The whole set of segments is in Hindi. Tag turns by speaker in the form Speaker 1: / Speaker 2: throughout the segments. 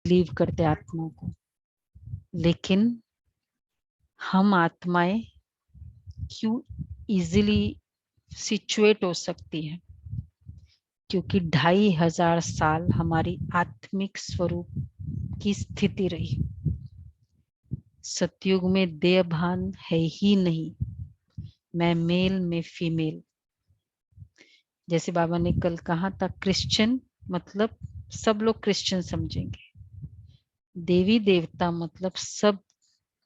Speaker 1: बिलीव करते आत्मा को, लेकिन हम आत्माएं क्यों इजीली सिचुएट हो सकती है? क्योंकि 2500 साल हमारी आत्मिक स्वरूप की स्थिति रही। सतयुग में देह भान है ही नहीं, मैं मेल में फीमेल। जैसे बाबा ने कल कहा था, क्रिश्चियन मतलब सब लोग क्रिश्चियन समझेंगे, देवी देवता मतलब सब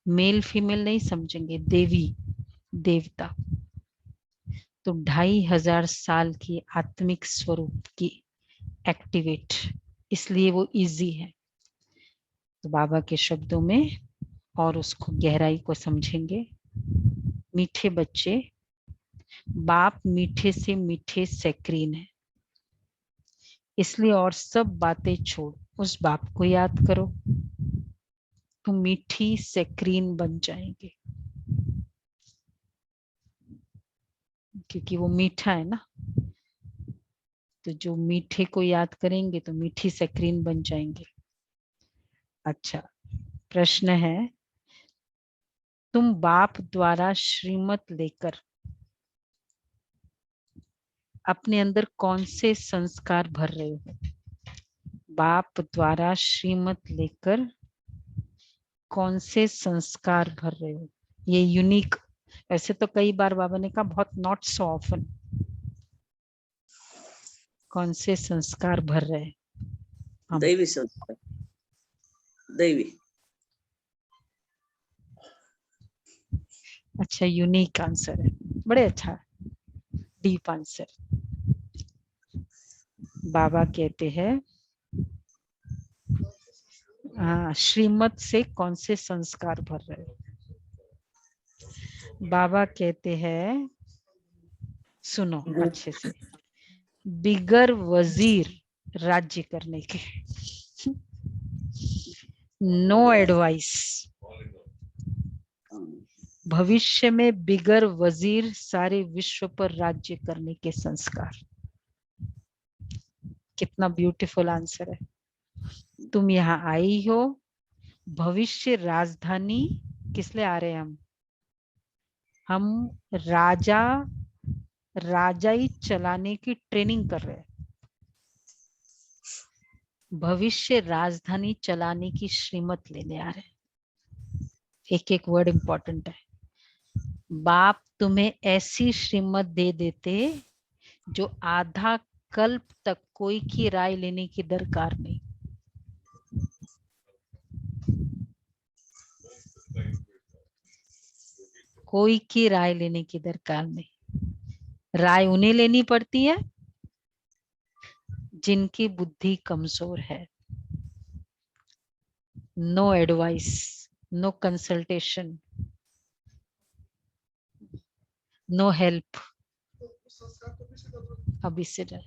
Speaker 1: मेल फीमेल नहीं समझेंगे, देवी देवता। तो 2500 साल की आत्मिक स्वरूप की एक्टिवेट, इसलिए वो इजी है। तो बाबा के शब्दों में और उसको गहराई को समझेंगे। मीठे बच्चे, बाप मीठे से मीठे सैक्रीन है, इसलिए और सब बातें छोड़ उस बाप को याद करो, तो मीठी सैक्रीन बन जाएंगे, क्योंकि वो मीठा है ना। तो जो मीठे को याद करेंगे तो मीठी सैक्रीन बन जाएंगे। अच्छा, प्रश्न है, तुम बाप द्वारा श्रीमत लेकर अपने अंदर कौन से संस्कार भर रहे हो? बाप द्वारा श्रीमत लेकर कौन से संस्कार भर रहे हो? ये यूनिक, वैसे तो कई बार बाबा ने कहा, बहुत नॉट सो ऑफन। कौन से संस्कार भर रहे हैं हम?
Speaker 2: दैवी संस्कार, दैवी।
Speaker 1: अच्छा, यूनिक आंसर है, बड़े अच्छा डीप आंसर। बाबा कहते हैं, हाँ, श्रीमत से कौन से संस्कार भर रहे हो? बाबा कहते हैं, सुनो अच्छे से, बिगर वजीर राज्य करने के, नो एडवाइस। भविष्य में बिगर वजीर सारे विश्व पर राज्य करने के संस्कार। कितना ब्यूटीफुल आंसर है। तुम यहाँ आई हो, भविष्य राजधानी किस लिए आ रहे हैं हम राजाई चलाने की ट्रेनिंग कर रहे हैं। भविष्य राजधानी चलाने की श्रीमत लेने आ रहे हैं। एक एक वर्ड इंपॉर्टेंट है। बाप तुम्हें ऐसी श्रीमत दे देते जो आधा कल्प तक कोई की राय लेने की दरकार नहीं। कोई की राय लेने की दरकार नहीं। राय उन्हें लेनी पड़ती है जिनकी बुद्धि कमजोर है। No advice, no consultation, no help. अभी से डर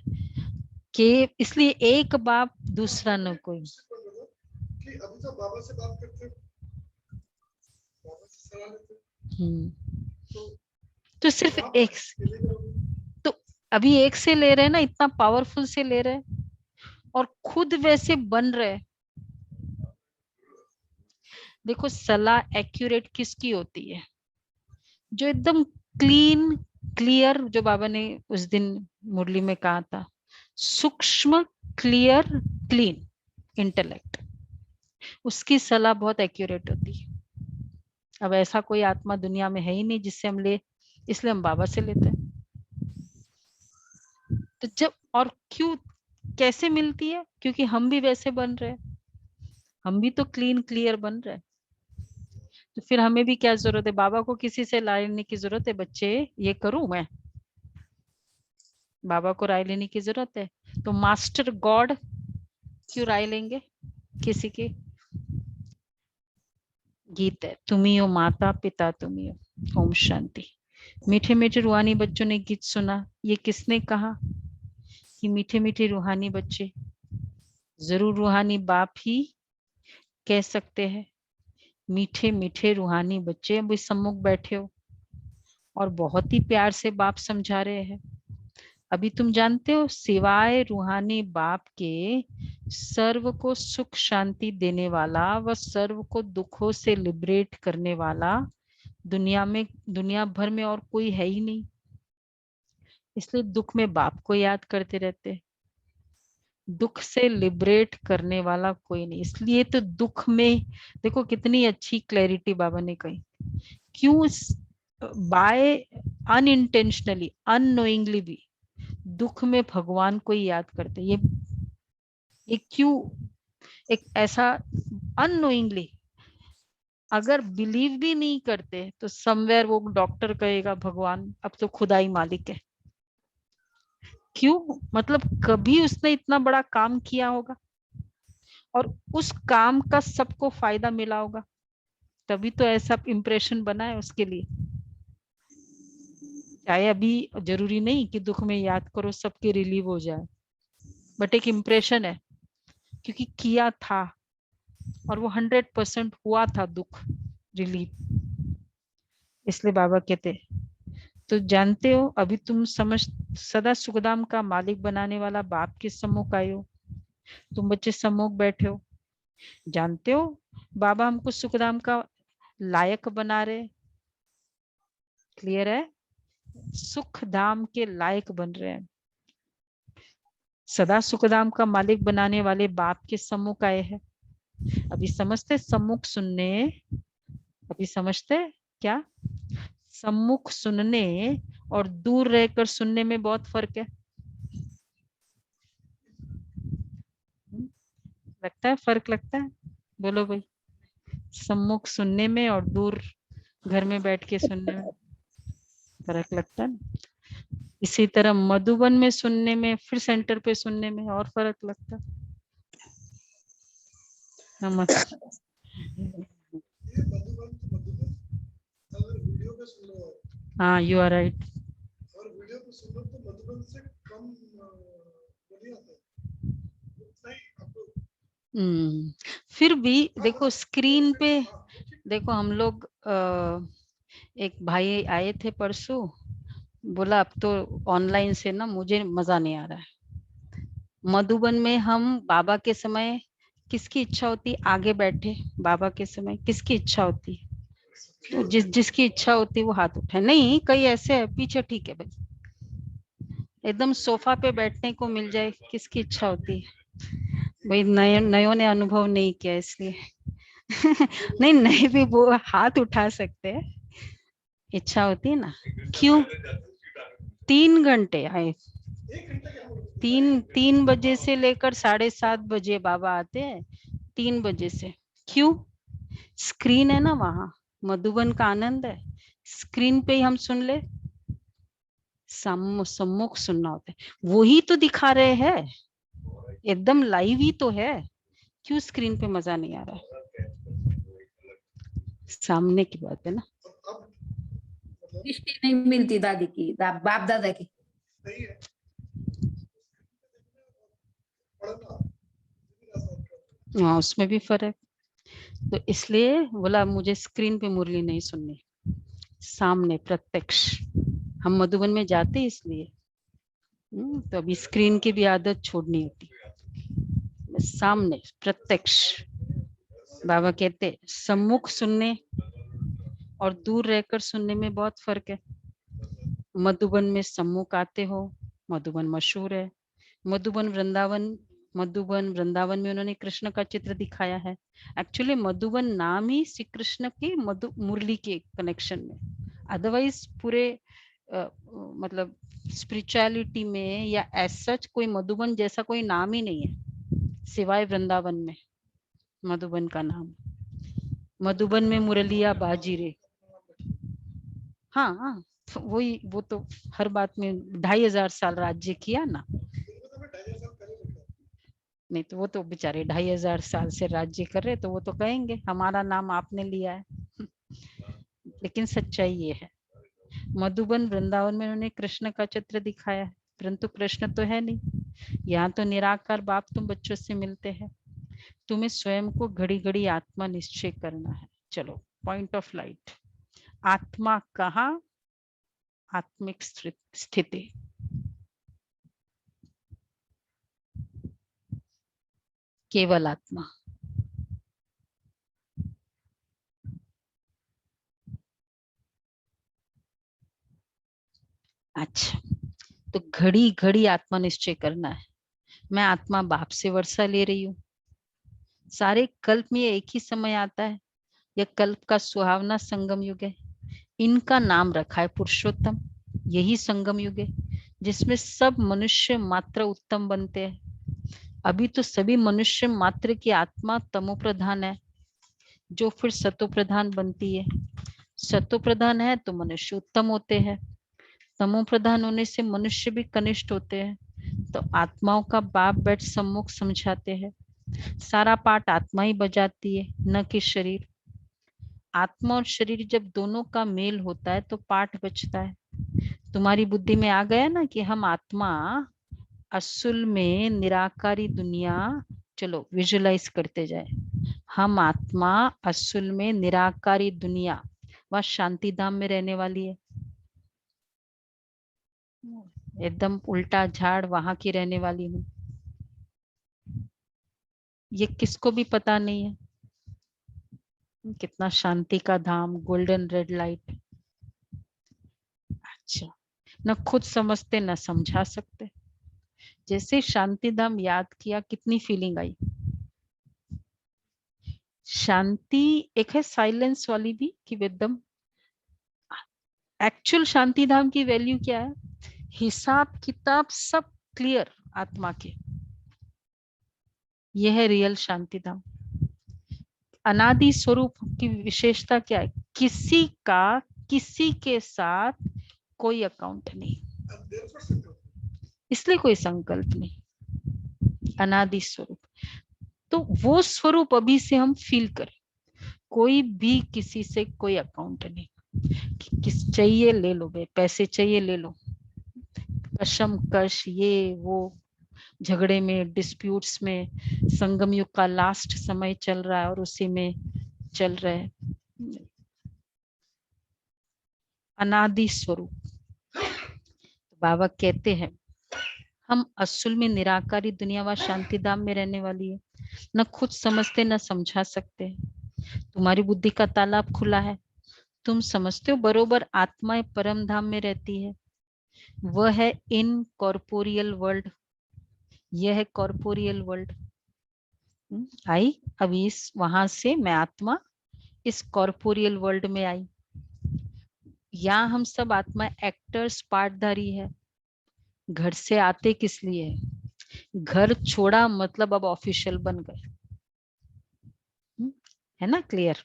Speaker 1: के, इसलिए एक बाप दूसरा न कोई।
Speaker 3: कि अभी तो बाबा से बात करते, बाबा से सलाह लेते,
Speaker 1: तो सिर्फ एक, तो अभी एक से ले रहे हैं ना, इतना पावरफुल से ले रहे हैं और खुद वैसे बन रहे। देखो, सलाह एक्यूरेट किसकी होती है? जो एकदम क्लीन क्लियर, जो बाबा ने उस दिन मुरली में कहा था, सूक्ष्म क्लियर क्लीन इंटेलेक्ट, उसकी सलाह बहुत एक्यूरेट होती है। अब ऐसा कोई आत्मा दुनिया में है ही नहीं जिससे हम ले, इसलिए हम बाबा से लेते हैं। तो जब और क्यों, कैसे मिलती है? क्योंकि हम भी वैसे बन रहे हैं, हम भी तो क्लीन क्लियर बन रहे हैं। तो फिर हमें भी क्या जरूरत है? बाबा को किसी से राय लेने की जरूरत है? बच्चे ये करूं मैं, बाबा को राय लेने की जरूरत है? तो मास्टर गॉड क्यों राय लेंगे किसी की? गीत है, तुम्ही हो माता पिता, तुम्ही हो। ओम शांति। मीठे मीठे रूहानी बच्चों ने गीत सुना। ये किसने कहा कि मीठे मीठे रूहानी बच्चे? जरूर रूहानी बाप ही कह सकते हैं। मीठे मीठे रूहानी बच्चे अभी सम्मुख बैठे हो और बहुत ही प्यार से बाप समझा रहे हैं। अभी तुम जानते हो सिवाय रूहानी बाप के सर्व को सुख शांति देने वाला व सर्व को दुखों से लिबरेट करने वाला दुनिया भर में और कोई है ही नहीं। इसलिए दुख में बाप को याद करते रहते, दुख से लिबरेट करने वाला कोई नहीं। इसलिए तो दुख में देखो कितनी अच्छी क्लैरिटी बाबा ने कही, क्यों बाय अनइंटेंशनली अननोइंगली भी दुख में भगवान को ही याद करते। ये क्यों एक ऐसा अननोइंगली, अगर बिलीव भी नहीं करते तो समवेयर वो डॉक्टर कहेगा भगवान अब तो खुदा ही मालिक है। क्यों? मतलब कभी उसने इतना बड़ा काम किया होगा और उस काम का सबको फायदा मिला होगा, तभी तो ऐसा इंप्रेशन बना है उसके लिए। चाहे अभी जरूरी नहीं कि दुख में याद करो सबके रिलीव हो जाए, बट एक इंप्रेशन है क्योंकि किया था और वो 100% हुआ था दुख रिलीव। इसलिए बाबा कहते तो जानते हो अभी तुम समझ सदा सुखधाम का मालिक बनाने वाला बाप के सम्मुख आए हो, तुम बच्चे सम्मुख बैठे हो, जानते हो बाबा हमको सुखधाम का लायक बना रहे। क्लियर है? सुख धाम के लायक बन रहे हैं, सदा सुखधाम का मालिक बनाने वाले बाप के सम्मुख आए हैं। अभी समझते सम्मुख सुनने, अभी समझते क्या सम्मुख सुनने और दूर रहकर सुनने में बहुत फर्क है। लगता है फर्क लगता है? बोलो भाई, सम्मुख सुनने में और दूर घर में बैठ के सुनने में फर्क लगता है ना। इसी तरह मधुबन में सुनने में फिर सेंटर पे सुनने में और फर्क लगता है। नमस्ते।
Speaker 3: ये मधुबन अगर वीडियो पे सुन लो
Speaker 1: हाँ यू आर राइट।
Speaker 3: और वीडियो पे सुन लो तो मधुबन से कम बोली आता है उतना ही आपको।
Speaker 1: फिर भी देखो स्क्रीन पे देखो हम लोग एक भाई आए थे परसों, बोला अब तो ऑनलाइन से ना मुझे मजा नहीं आ रहा है। मधुबन में हम बाबा के समय किसकी इच्छा होती आगे बैठे, बाबा के समय किसकी इच्छा होती? तो जिसकी इच्छा होती है वो हाथ उठाए। नहीं कई ऐसे है पीछे, ठीक है भाई, एकदम सोफा पे बैठने को मिल जाए, किसकी इच्छा होती है भाई? नयों ने अनुभव नहीं किया इसलिए नहीं नए भी वो हाथ उठा सकते हैं, इच्छा होती है ना। क्यों 3 घंटे आए? 3 बजे से लेकर 7:30 बजे बाबा आते हैं, 3 बजे से। क्यों? स्क्रीन है ना वहां, मधुबन का आनंद है, स्क्रीन पे ही हम सुन ले, सम्मुख सुनना होता है, वही तो दिखा रहे हैं, एकदम लाइव ही तो है। क्यों स्क्रीन पे मजा नहीं आ रहा है? सामने की बात है ना।
Speaker 4: दृष्टि नहीं मिलती दादी की, बाप दादा की।
Speaker 3: सही है
Speaker 1: हाँ उसमें भी फर्क। तो इसलिए बोला मुझे स्क्रीन पे मुरली नहीं सुननी, सामने प्रत्यक्ष। हम मधुबन में जाते इसलिए तो अभी स्क्रीन की भी आदत छोड़नी होती, सामने प्रत्यक्ष। बाबा कहते सम्मुख सुनने और दूर रहकर सुनने में बहुत फर्क है। मधुबन में सम्मुख आते हो, मधुबन मशहूर है, मधुबन वृंदावन में उन्होंने कृष्ण का चित्र दिखाया है। एक्चुअली मधुबन नाम ही श्री कृष्ण के मुरली के कनेक्शन में, अदरवाइज पूरे मतलब स्पिरिचुअलिटी में या एज सच कोई मधुबन जैसा कोई नाम ही नहीं है सिवाय वृंदावन में। मधुबन का नाम, मधुबन में मुरलिया बाजी रे। हाँ हाँ वही, वो तो हर बात में 2500 साल राज्य किया ना। नहीं तो वो तो बेचारे 2500 साल से राज्य कर रहे, तो वो तो कहेंगे हमारा नाम आपने लिया है लेकिन सच्चाई ये है, मधुबन वृंदावन में उन्होंने कृष्ण का चित्र दिखाया है, परंतु कृष्ण तो है नहीं। यहाँ तो निराकार बाप तुम बच्चों से मिलते हैं, तुम्हें स्वयं को घड़ी घड़ी आत्मा निश्चय करना है। चलो पॉइंट ऑफ लाइट, आत्मा कहाँ? आत्मिक स्थिति। केवल आत्मा। अच्छा, तो घड़ी घड़ी आत्मा निश्चय करना है। मैं आत्मा बाप से वर्षा ले रही हूँ। सारे कल्प में एक ही समय आता है। यह कल्प का सुहावना संगम युग है। इनका नाम रखा है पुरुषोत्तम। यही संगम युग है जिसमें सब मनुष्य मात्र उत्तम बनते हैं। अभी तो सभी मनुष्य मात्र की आत्मा तमो प्रधान है, जो फिर सतो प्रधान बनती है। सतो प्रधान है तो मनुष्य उत्तम होते हैं। तमो प्रधान होने से मनुष्य भी कनिष्ठ होते हैं। तो आत्माओं का बाप बैठ सम्मुख समझाते हैं। सारा पाठ आत्मा ही बजाती है, न कि शरीर। आत्मा और शरीर जब दोनों का मेल होता है तो पाठ बचता है। तुम्हारी बुद्धि में आ गया ना कि हम आत्मा असल में निराकारी दुनिया, चलो विजुलाइज करते जाए। हम आत्मा असल में निराकारी दुनिया व शांति धाम में रहने वाली है। एकदम उल्टा झाड़ वहां की रहने वाली हूँ। ये किसको भी पता नहीं है। कितना शांति का धाम, गोल्डन रेड लाइट। अच्छा, न खुद समझते न समझा सकते। जैसे शांति धाम याद किया, कितनी फीलिंग आई। शांति एक है साइलेंस वाली भी कि एकदम एक्चुअल शांति धाम की वैल्यू क्या है? हिसाब किताब सब क्लियर आत्मा के। यह है रियल शांति धाम। अनादि स्वरूप की विशेषता क्या है? किसी का किसी के साथ कोई अकाउंट नहीं,
Speaker 3: And therefore संकल्प।
Speaker 1: इसलिए कोई संकल्प नहीं। अनादि स्वरूप, तो वो स्वरूप अभी से हम फील करें। कोई भी किसी से कोई अकाउंट नहीं। किस चाहिए ले लो बे, पैसे चाहिए ले लो, कशम कश ये वो, झगड़े में, डिस्प्यूट्स में। संगम युग का लास्ट समय चल रहा है और उसी में चल रहे हैं। अनादि स्वरूप। बाबा कहते हैं हम असल में निराकारी दुनिया व शांति धाम में रहने वाली है। न खुद समझते न समझा सकते। तुम्हारी बुद्धि का तालाब खुला है। तुम समझते हो बरोबर आत्मा परम धाम में रहती है। वह है इन कॉर्पोरियल वर्ल्ड। यह है कॉर्पोरियल वर्ल्ड। आई अभी इस वहां से मैं आत्मा इस कॉर्पोरियल वर्ल्ड में आई। यहाँ हम सब आत्मा एक्टर्स, पार्टधारी है। घर से आते किस लिए? घर छोड़ा मतलब अब ऑफिशियल बन गए, है ना क्लियर?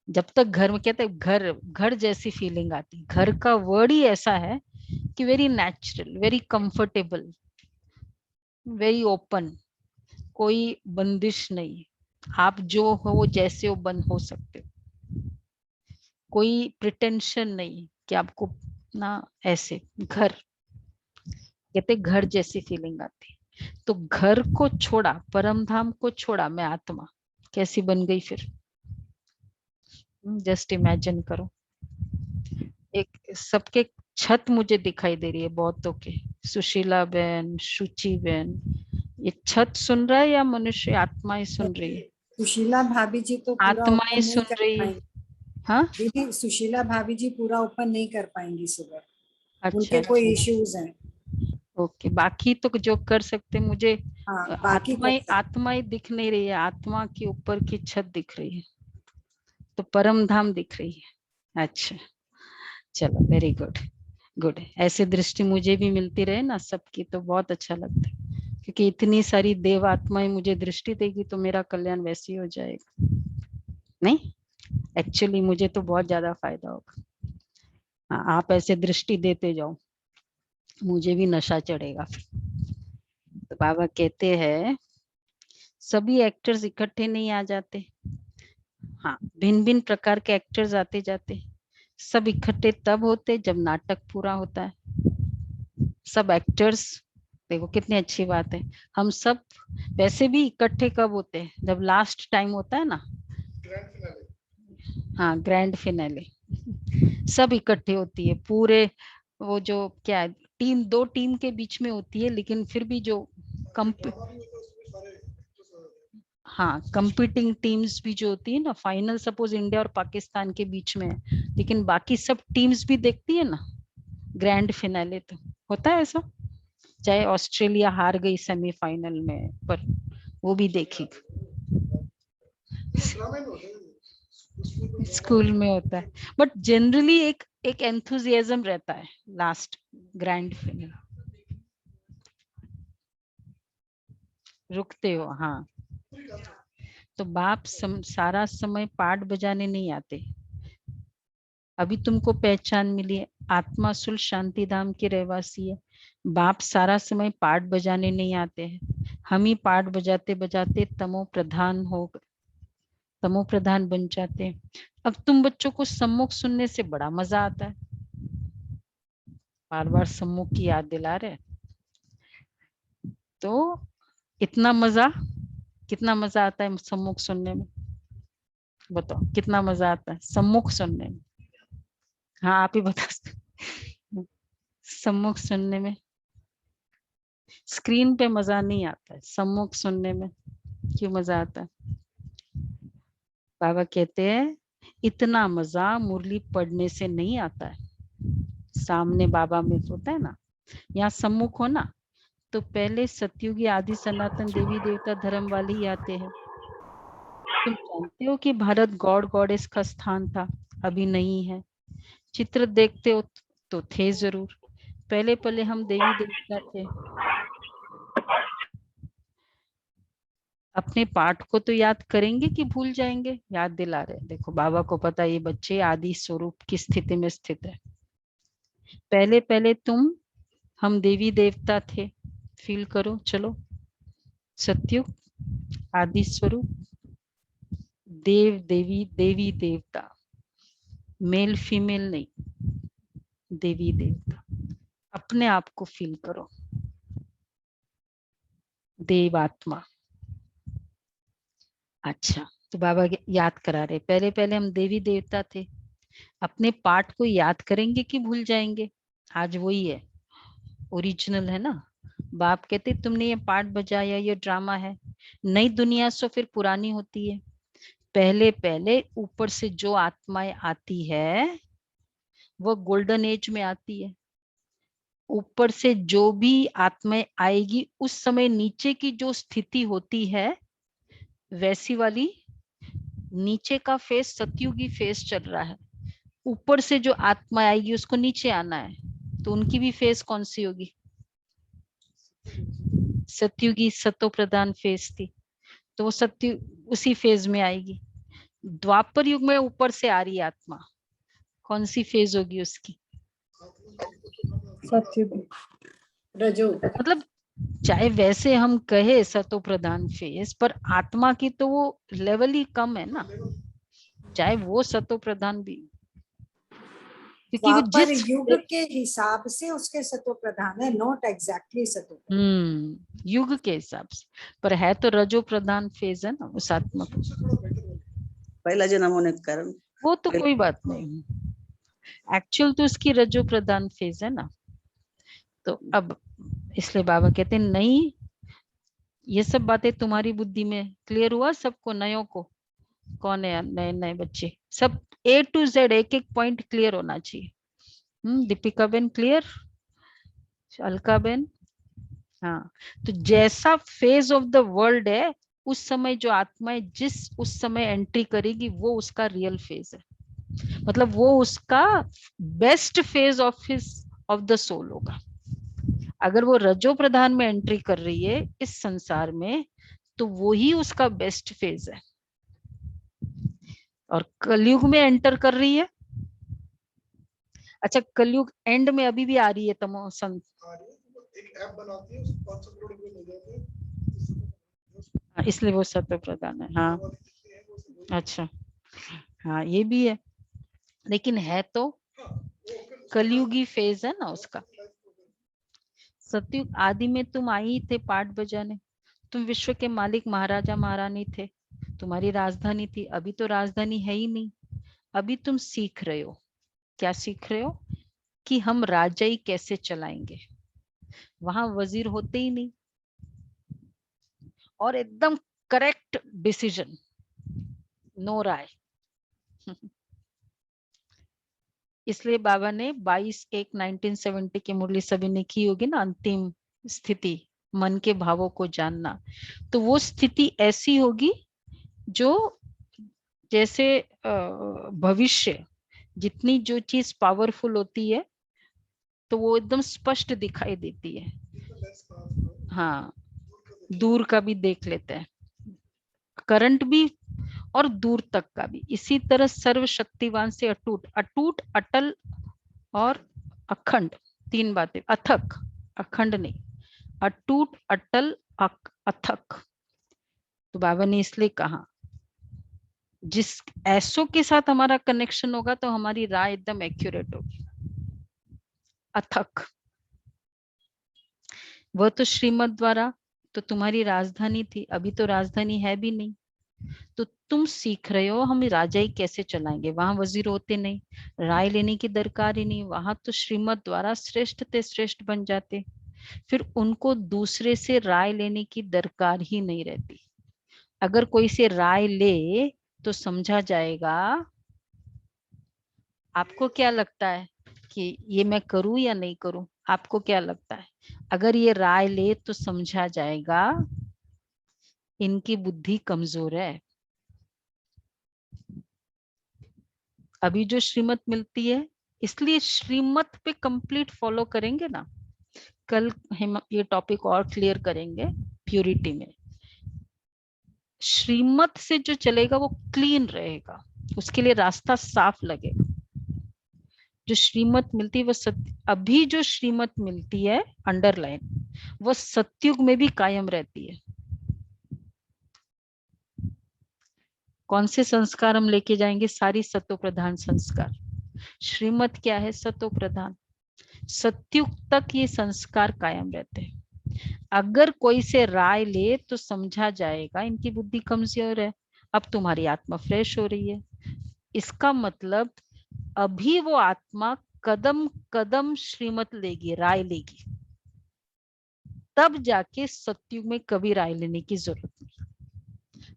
Speaker 1: जब तक घर में कहते घर घर जैसी फीलिंग आती। घर का वर्ड ही ऐसा है कि very natural, very comfortable, very open. कोई बंदिश नहीं। आप जो हो वो जैसे हो बंद हो सकते हो। कोई प्रिटेंशन नहीं कि आपको ना ऐसे। घर कहते घर जैसी फीलिंग आती। तो घर को छोड़ा, परम धाम को छोड़ा, मैं आत्मा कैसी बन गई फिर? जस्ट इमेजिन करो। एक सबके छत मुझे दिखाई दे रही है बहुतों के। सुशीला बहन, शुचि बहन, ये छत सुन रहा है या मनुष्य आत्मा ही सुन रही है?
Speaker 5: सुशीला भाभी जी तो पूरा
Speaker 1: आत्मा
Speaker 5: ओपन
Speaker 1: ही
Speaker 5: नहीं
Speaker 1: सुन
Speaker 5: कर
Speaker 1: रही है।
Speaker 5: पाएंगी।
Speaker 1: हाँ,
Speaker 5: दीदी सुशीला भाभी जी पूरा ओपन नहीं कर पाएंगी सुबह।
Speaker 1: अच्छा
Speaker 5: उनके कोई
Speaker 1: अच्छा,
Speaker 5: इश्यूज हैं।
Speaker 1: ओके। बाकी तो जो कर सकते, मुझे
Speaker 5: हाँ बाकी कर सकते।
Speaker 1: आत्मा ही दिख नहीं रही है। आत्मा के ऊपर की छत दिख रही है, तो परम धाम दिख रही है। अच्छा, चलो वेरी गुड गुड। ऐसे दृष्टि मुझे भी मिलती रहे ना सबकी, तो बहुत अच्छा लगता है। क्योंकि इतनी सारी देव आत्माएं मुझे दृष्टि देगी तो मेरा कल्याण वैसे ही हो जाएगा। नहीं, एक्चुअली मुझे तो बहुत ज्यादा फायदा होगा। हाँ, आप ऐसे दृष्टि देते जाओ, मुझे भी नशा चढ़ेगा फिर। तो बाबा कहते हैं सभी एक्टर्स इकट्ठे नहीं आ जाते। हाँ, भिन्न भिन्न प्रकार के एक्टर्स आते जाते। सब इकट्ठे तब होते जब नाटक पूरा होता है। सब एक्टर्स, देखो कितनी अच्छी बात है। हम सब वैसे भी इकट्ठे कब होते हैं? जब लास्ट टाइम होता है ना।
Speaker 3: Grand finale.
Speaker 1: हाँ, ग्रैंड फिनाले। सब इकट्ठे होती है पूरे। वो जो क्या है, दो टीम के बीच में होती है, लेकिन फिर भी जो
Speaker 3: ड्रामा भी होता है उसमें सारे actors आ जाते
Speaker 1: हाँ, कंपीटिंग टीम्स भी जो होती है ना, फाइनल सपोज इंडिया और पाकिस्तान के बीच में है, लेकिन बाकी सब टीम्स भी देखती है ना ग्रैंड फिनाले, तो होता है ऐसा, चाहे ऑस्ट्रेलिया हार गई सेमीफाइनल में पर वो भी देखेगी।
Speaker 3: ड्रामे में होता है, स्कूल में
Speaker 1: स्कूल में होता है, बट जनरली एक एंथुजियाज्म रहता है लास्ट ग्रैंड फिनाले। रुकते हो, हाँ। तो बाप सारा समय पाठ बजाने नहीं आते। अभी तुमको पहचान मिली है, आत्मा सुल शांति धाम के रहवासी है। बाप सारा समय पाठ बजाने नहीं आते हैं, हम ही पाठ बजाते बजाते तमो प्रधान बन जाते हैं। अब तुम बच्चों को सम्मुख सुनने से बड़ा मजा आता है, बार बार सम्मुख की याद दिला रहे, तो कितना मजा आता है सम्मुख सुनने में, बताओ कितना मजा आता है सम्मुख सुनने में। हाँ, आप ही बता सकते। सम्मुख सुनने में, स्क्रीन पे मजा नहीं आता है, सम्मुख सुनने में क्यों मजा आता है? बाबा कहते हैं इतना मजा मुरली पढ़ने से नहीं आता है। सामने बाबा में होता है ना, यहाँ सम्मुख हो ना, तो पहले सतयुगी आदि सनातन देवी देवता धर्म वाले ही आते हैं। तुम जानते हो कि भारत गॉड गॉडेस का स्थान था, अभी नहीं है। चित्र देखते हो तो थे जरूर, पहले पहले हम देवी देवता थे। अपने पाठ को तो याद करेंगे कि भूल जाएंगे? याद दिला रहे, देखो बाबा को पता ये बच्चे आदि स्वरूप की स्थिति में स्थित है। पहले पहले हम देवी देवता थे, फील करो, चलो सत्युग आदि स्वरूप, देव देवी देवी देवता, मेल फीमेल नहीं, देवी देवता। अपने आप को फील करो देवात्मा। अच्छा, तो बाबा याद करा रहे, पहले पहले हम देवी देवता थे। अपने पाठ को याद करेंगे कि भूल जाएंगे? आज वही है, ओरिजिनल है ना। बाप कहते तुमने ये पाठ बजाया, ये ड्रामा है। नई दुनिया सो फिर पुरानी होती है। पहले पहले ऊपर से जो आत्माएं आती है वो गोल्डन एज में आती है। ऊपर से जो भी आत्माएं आएगी उस समय नीचे की जो स्थिति होती है वैसी वाली, नीचे का फेस सतयुगी फेस चल रहा है, ऊपर से जो आत्मा आएगी उसको नीचे आना है, तो उनकी भी फेस कौन सी होगी? सतयुगी सतो प्रधान फेस थी, तो वो सत्य उसी फेज में आएगी। द्वापर युग में ऊपर से आ रही है आत्मा, कौन सी फेज होगी उसकी?
Speaker 5: सत्युग रजो।
Speaker 1: मतलब चाहे वैसे हम कहे सतो प्रधान फेज, पर आत्मा की तो वो लेवल ही कम है ना, चाहे वो सतो प्रधान भी, क्योंकि वो
Speaker 5: द्वापर
Speaker 1: जिस
Speaker 5: युग के हिसाब से उसके सतो प्रधान है, नॉट एग्जैक्टली सतो प्रधान।
Speaker 1: युग के हिसाब से, पर है तो रजो प्रधान फेज है ना उस आत्मा को।
Speaker 2: पहला जन्म होने के कारण
Speaker 1: वो तो कोई बात नहीं, एक्चुअल तो उसकी रजो प्रधान फेज है ना। तो अब इसलिए बाबा कहते हैं नहीं, ये सब बातें तुम्हारी बुद्धि में क्लियर हुआ सबको, नयों को? कौन है नए नए बच्चे? सब A to Z एक एक पॉइंट क्लियर होना चाहिए। Deepika Ben clear? Alka Ben? हाँ, तो जैसा फेज ऑफ द वर्ल्ड है उस समय जो आत्माएं जिस उस समय एंट्री करेगी वो उसका रियल फेज है, मतलब वो उसका best phase of the soul होगा। अगर वो रजो प्रधान में एंट्री कर रही है इस संसार में तो वो ही उसका बेस्ट फेज है, और कलयुग में एंटर कर रही है। अच्छा, कलयुग एंड में अभी भी आ रही है तमो संत,
Speaker 3: एक ऐप बनाती है, उसको 500 करोड़ रुपए मिल जाते हैं,
Speaker 1: इसलिए वो सत्य प्रधान है। हाँ, अच्छा, हाँ ये भी है, लेकिन है तो कलयुगी फेज है ना उसका। सतयुग आदि में तुम आई थे पाठ बजाने, तुम विश्व के मालिक महाराजा महारानी थे, तुम्हारी राजधानी थी। अभी तो राजधानी है ही नहीं, अभी तुम सीख रहे हो। क्या सीख रहे हो? कि हम राजाई कैसे चलाएंगे। वहां वजीर होते ही नहीं, और एकदम करेक्ट डिसीजन, नो राय। इसलिए बाबा ने 22/1/1970 की मुरली सभी ने की होगी ना, अंतिम स्थिति मन के भावों को जानना। तो वो स्थिति ऐसी होगी जो जैसे भविष्य जितनी जो चीज पावरफुल होती है तो वो एकदम स्पष्ट दिखाई देती है।
Speaker 3: less powerful,
Speaker 1: हाँ,
Speaker 3: दूर का
Speaker 1: दूर का भी देख लेते हैं, करंट भी और दूर तक का भी। इसी तरह सर्वशक्तिवान से अटूट, अटूट, अटल और अखंड, तीन बातें। अथक, अखंड नहीं, अटूट, अटल, अथक। तो बाबा ने इसलिए कहा जिस ऐसो के साथ हमारा कनेक्शन होगा तो हमारी राय एकदम एक्यूरेट होगी। अथक, वह तो श्रीमत द्वारा तो तुम्हारी राजधानी थी, अभी तो राजधानी है भी नहीं। तो तुम सीख रहे हो हम राजाई कैसे चलाएंगे, वहां वजीर होते नहीं, राय लेने की दरकार ही नहीं, वहां तो श्रीमत द्वारा श्रेष्ठ ते श्रेष्ठ बन जाते, फिर उनको दूसरे से राय लेने की दरकार ही नहीं रहती। अगर कोई से राय ले तो समझा जाएगा। आपको क्या लगता है कि ये मैं करूं या नहीं करूं? आपको क्या लगता है? अगर ये राय ले तो समझा जाएगा इनकी बुद्धि कमजोर है। अभी जो श्रीमत मिलती है, इसलिए श्रीमत पे कंप्लीट फॉलो करेंगे ना। कल हम ये टॉपिक और क्लियर करेंगे प्यूरिटी में। श्रीमत से जो चलेगा वो क्लीन रहेगा, उसके लिए रास्ता साफ लगेगा। जो श्रीमत मिलती है वो सत्य, अभी जो श्रीमत मिलती है अंडरलाइन, वो सत्युग में भी कायम रहती है। कौन से संस्कार हम लेके जाएंगे? सारी सत्व प्रधान संस्कार। श्रीमत क्या है? सत्व प्रधान। सत्युग तक ये संस्कार कायम रहते हैं। अगर कोई से राय ले तो समझा जाएगा इनकी बुद्धि कमजोर है, अब तुम्हारी आत्मा फ्रेश हो रही है। इसका मतलब अभी वो आत्मा कदम कदम श्रीमत लेगी, राय लेगी, तब जाके सत्युग में कभी राय लेने की जरूरत नहीं।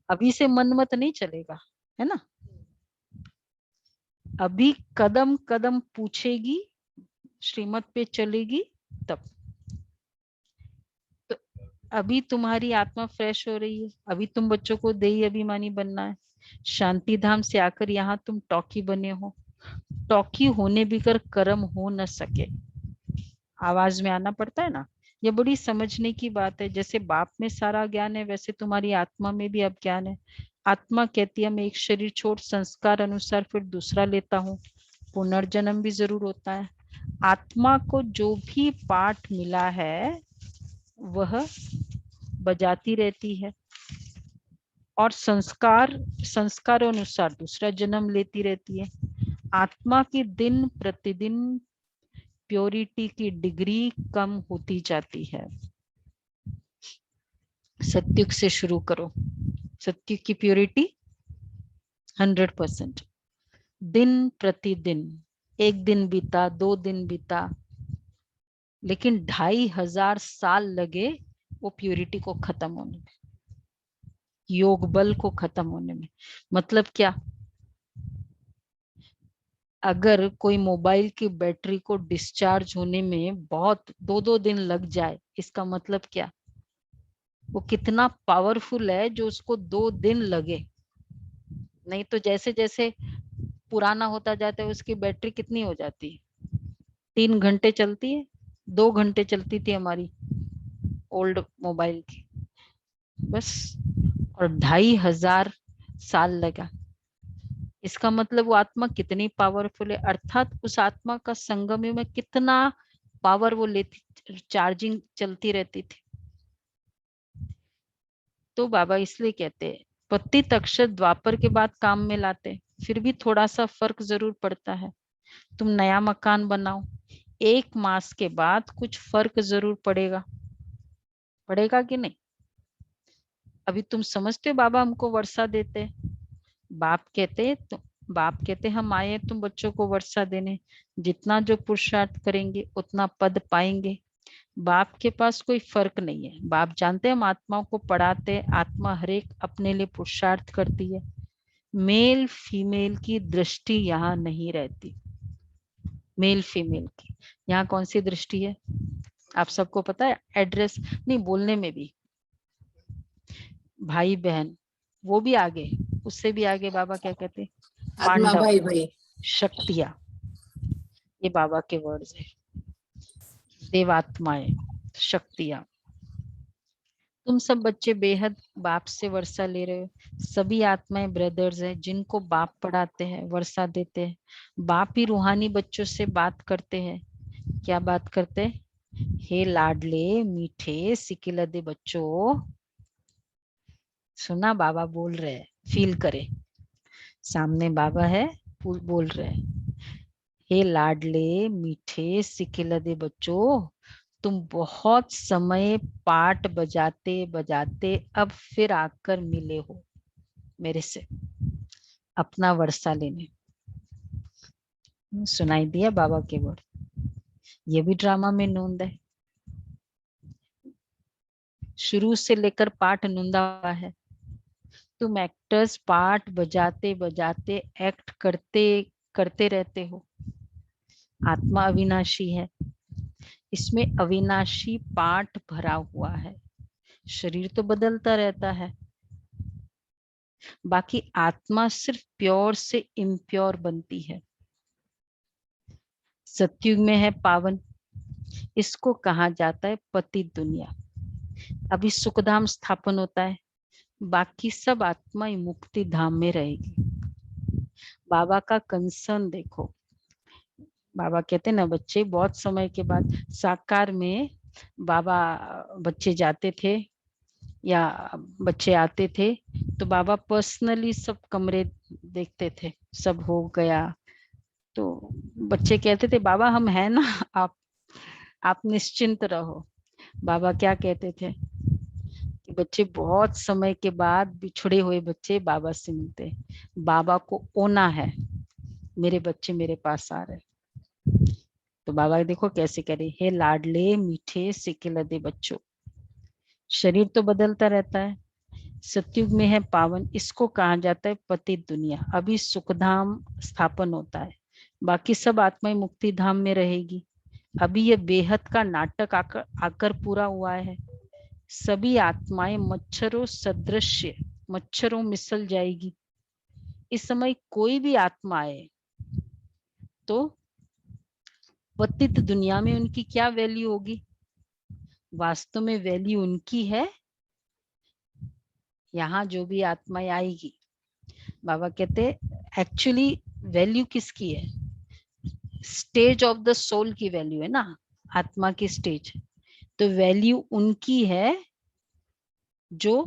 Speaker 1: अभी से मन मत नहीं चलेगा, है ना। अभी कदम कदम पूछेगी, श्रीमत पे चलेगी तब। तो अभी तुम्हारी आत्मा फ्रेश हो रही है, अभी तुम बच्चों को देही अभिमानी बनना है। शांति धाम से आकर यहाँ तुम टॉकी बने हो। टॉकी होने भी कर कर्म हो न सके, आवाज में आना पड़ता है ना। ये बड़ी समझने की बात है। जैसे बाप में सारा ज्ञान है वैसे तुम्हारी आत्मा में भी अब ज्ञान है। आत्मा कहती है मैं एक शरीर छोड़ संस्कार अनुसार फिर दूसरा लेता हूँ, पुनर्जन्म भी जरूर होता है। आत्मा को जो भी पाठ मिला है वह बजाती रहती है और संस्कार अनुसार दूसरा जन्म लेती रहती है। आत्मा की दिन प्रतिदिन प्योरिटी की डिग्री कम होती जाती है। सत्युग से शुरू करो। सत्युग की प्योरिटी 100%। दिन प्रतिदिन, एक दिन बीता, 2 दिन बीता, लेकिन 2500 साल लगे वो प्योरिटी को खत्म होने में, योग बल को खत्म होने में। मतलब क्या? अगर कोई मोबाइल की बैटरी को डिस्चार्ज होने में बहुत 2-2 दिन लग जाए, इसका मतलब क्या? वो कितना पावरफुल है जो उसको 2 दिन लगे। नहीं तो जैसे जैसे पुराना होता जाता है उसकी बैटरी कितनी हो जाती है? 3 घंटे चलती है, 2 घंटे चलती थी हमारी ओल्ड मोबाइल की, बस। और 2500 साल लगा। इसका मतलब वो आत्मा कितनी पावरफुल है, अर्थात उस आत्मा का संगम में कितना पावर वो लेती, चार्जिंग चलती रहती थी। तो बाबा इसलिए कहते हैं पतित अक्षर द्वापर के बाद काम में लाते, फिर भी थोड़ा सा फर्क जरूर पड़ता है। तुम नया मकान बनाओ, 1 मास के बाद कुछ फर्क जरूर पड़ेगा, पड़ेगा कि नहीं? अभी तुम समझते हो बाबा हमको वर्षा देते, बाप कहते हम आए तुम बच्चों को वर्षा देने, जितना जो पुरुषार्थ करेंगे उतना पद पाएंगे, बाप के पास कोई फर्क नहीं है। बाप जानते हैं हम आत्माओं को पढ़ाते हैं, आत्मा हरेक अपने लिए पुरुषार्थ करती है। मेल फीमेल की दृष्टि यहाँ नहीं रहती। मेल फीमेल की यहाँ कौन सी दृष्टि है आप सबको पता है? एड्रेस नहीं, बोलने में भी भाई बहन, वो भी आगे, उससे भी आगे बाबा क्या कहते हैं?
Speaker 4: आत्मा
Speaker 1: पांडव,
Speaker 4: भाई भाई।
Speaker 1: शक्तियां, ये बाबा के वर्ड्स है। देवात्माएं, शक्तियां। तुम सब बच्चे बेहद बाप से वर्षा ले रहे हो। सभी आत्माएं ब्रदर्स हैं जिनको बाप पढ़ाते हैं, वर्षा देते हैं। बाप ही रूहानी बच्चों से बात करते हैं। क्या बात करते हैं? हे लाडले मीठे सिकिलदे बच्चों, सुना बाबा बोल रहे हैं, फील करे, सामने बाबा है बोल रहे हैं। हे लाडले मीठे सिकिलदे बच्चों, तुम बहुत समय पाठ बजाते बजाते अब फिर आकर मिले हो मेरे से अपना वर्षा लेने। सुनाई दिया बाबा के वर्ड? ये भी ड्रामा में नोंद है, शुरू से लेकर पाठ नोंदा हुआ है। तुम एक्टर्स पाठ बजाते बजाते एक्ट करते रहते हो। आत्मा अविनाशी है, इसमें अविनाशी पाठ भरा हुआ है। शरीर तो बदलता रहता है, बाकी आत्मा सिर्फ प्योर से इम्प्योर बनती है। सतयुग में है पावन, इसको कहा जाता है पतित दुनिया। अभी सुखधाम स्थापन होता है, बाकी सब आत्मा मुक्ति धाम में रहेगी। बाबा का कंसर्न देखो, बाबा कहते हैं ना बच्चे बहुत समय के बाद साकार में बाबा, बच्चे जाते थे या बच्चे आते थे तो बाबा पर्सनली सब कमरे देखते थे, सब हो गया तो बच्चे कहते थे बाबा हम हैं ना, आप निश्चिंत रहो। बाबा क्या कहते थे कि बच्चे बहुत समय के बाद बिछड़े हुए बच्चे बाबा से मिलते, बाबा को ओना है, मेरे बच्चे मेरे पास आ रहे। तो बाबा देखो कैसे कह रहे, हे लाडले मीठे सिकिलदे बच्चों, शरीर तो बदलता रहता है। सतयुग में है पावन, इसको कहा जाता है पतित दुनिया। अभी सुखधाम स्थापन होता है, बाकी सब आत्माएं मुक्ति धाम में रहेगी। अभी ये बेहद का नाटक आकर पूरा हुआ है। सभी आत्माएं मच्छरों सदृश, मच्छरों मिसल जाएगी। इस समय कोई भी आत्मा आए तो पतित दुनिया में उनकी क्या वैल्यू होगी? वास्तव में वैल्यू उनकी है। यहाँ जो भी आत्माएं आएगी, बाबा कहते एक्चुअली वैल्यू किसकी है? स्टेज ऑफ द सोल की वैल्यू है ना, आत्मा की स्टेज। तो वैल्यू उनकी है जो,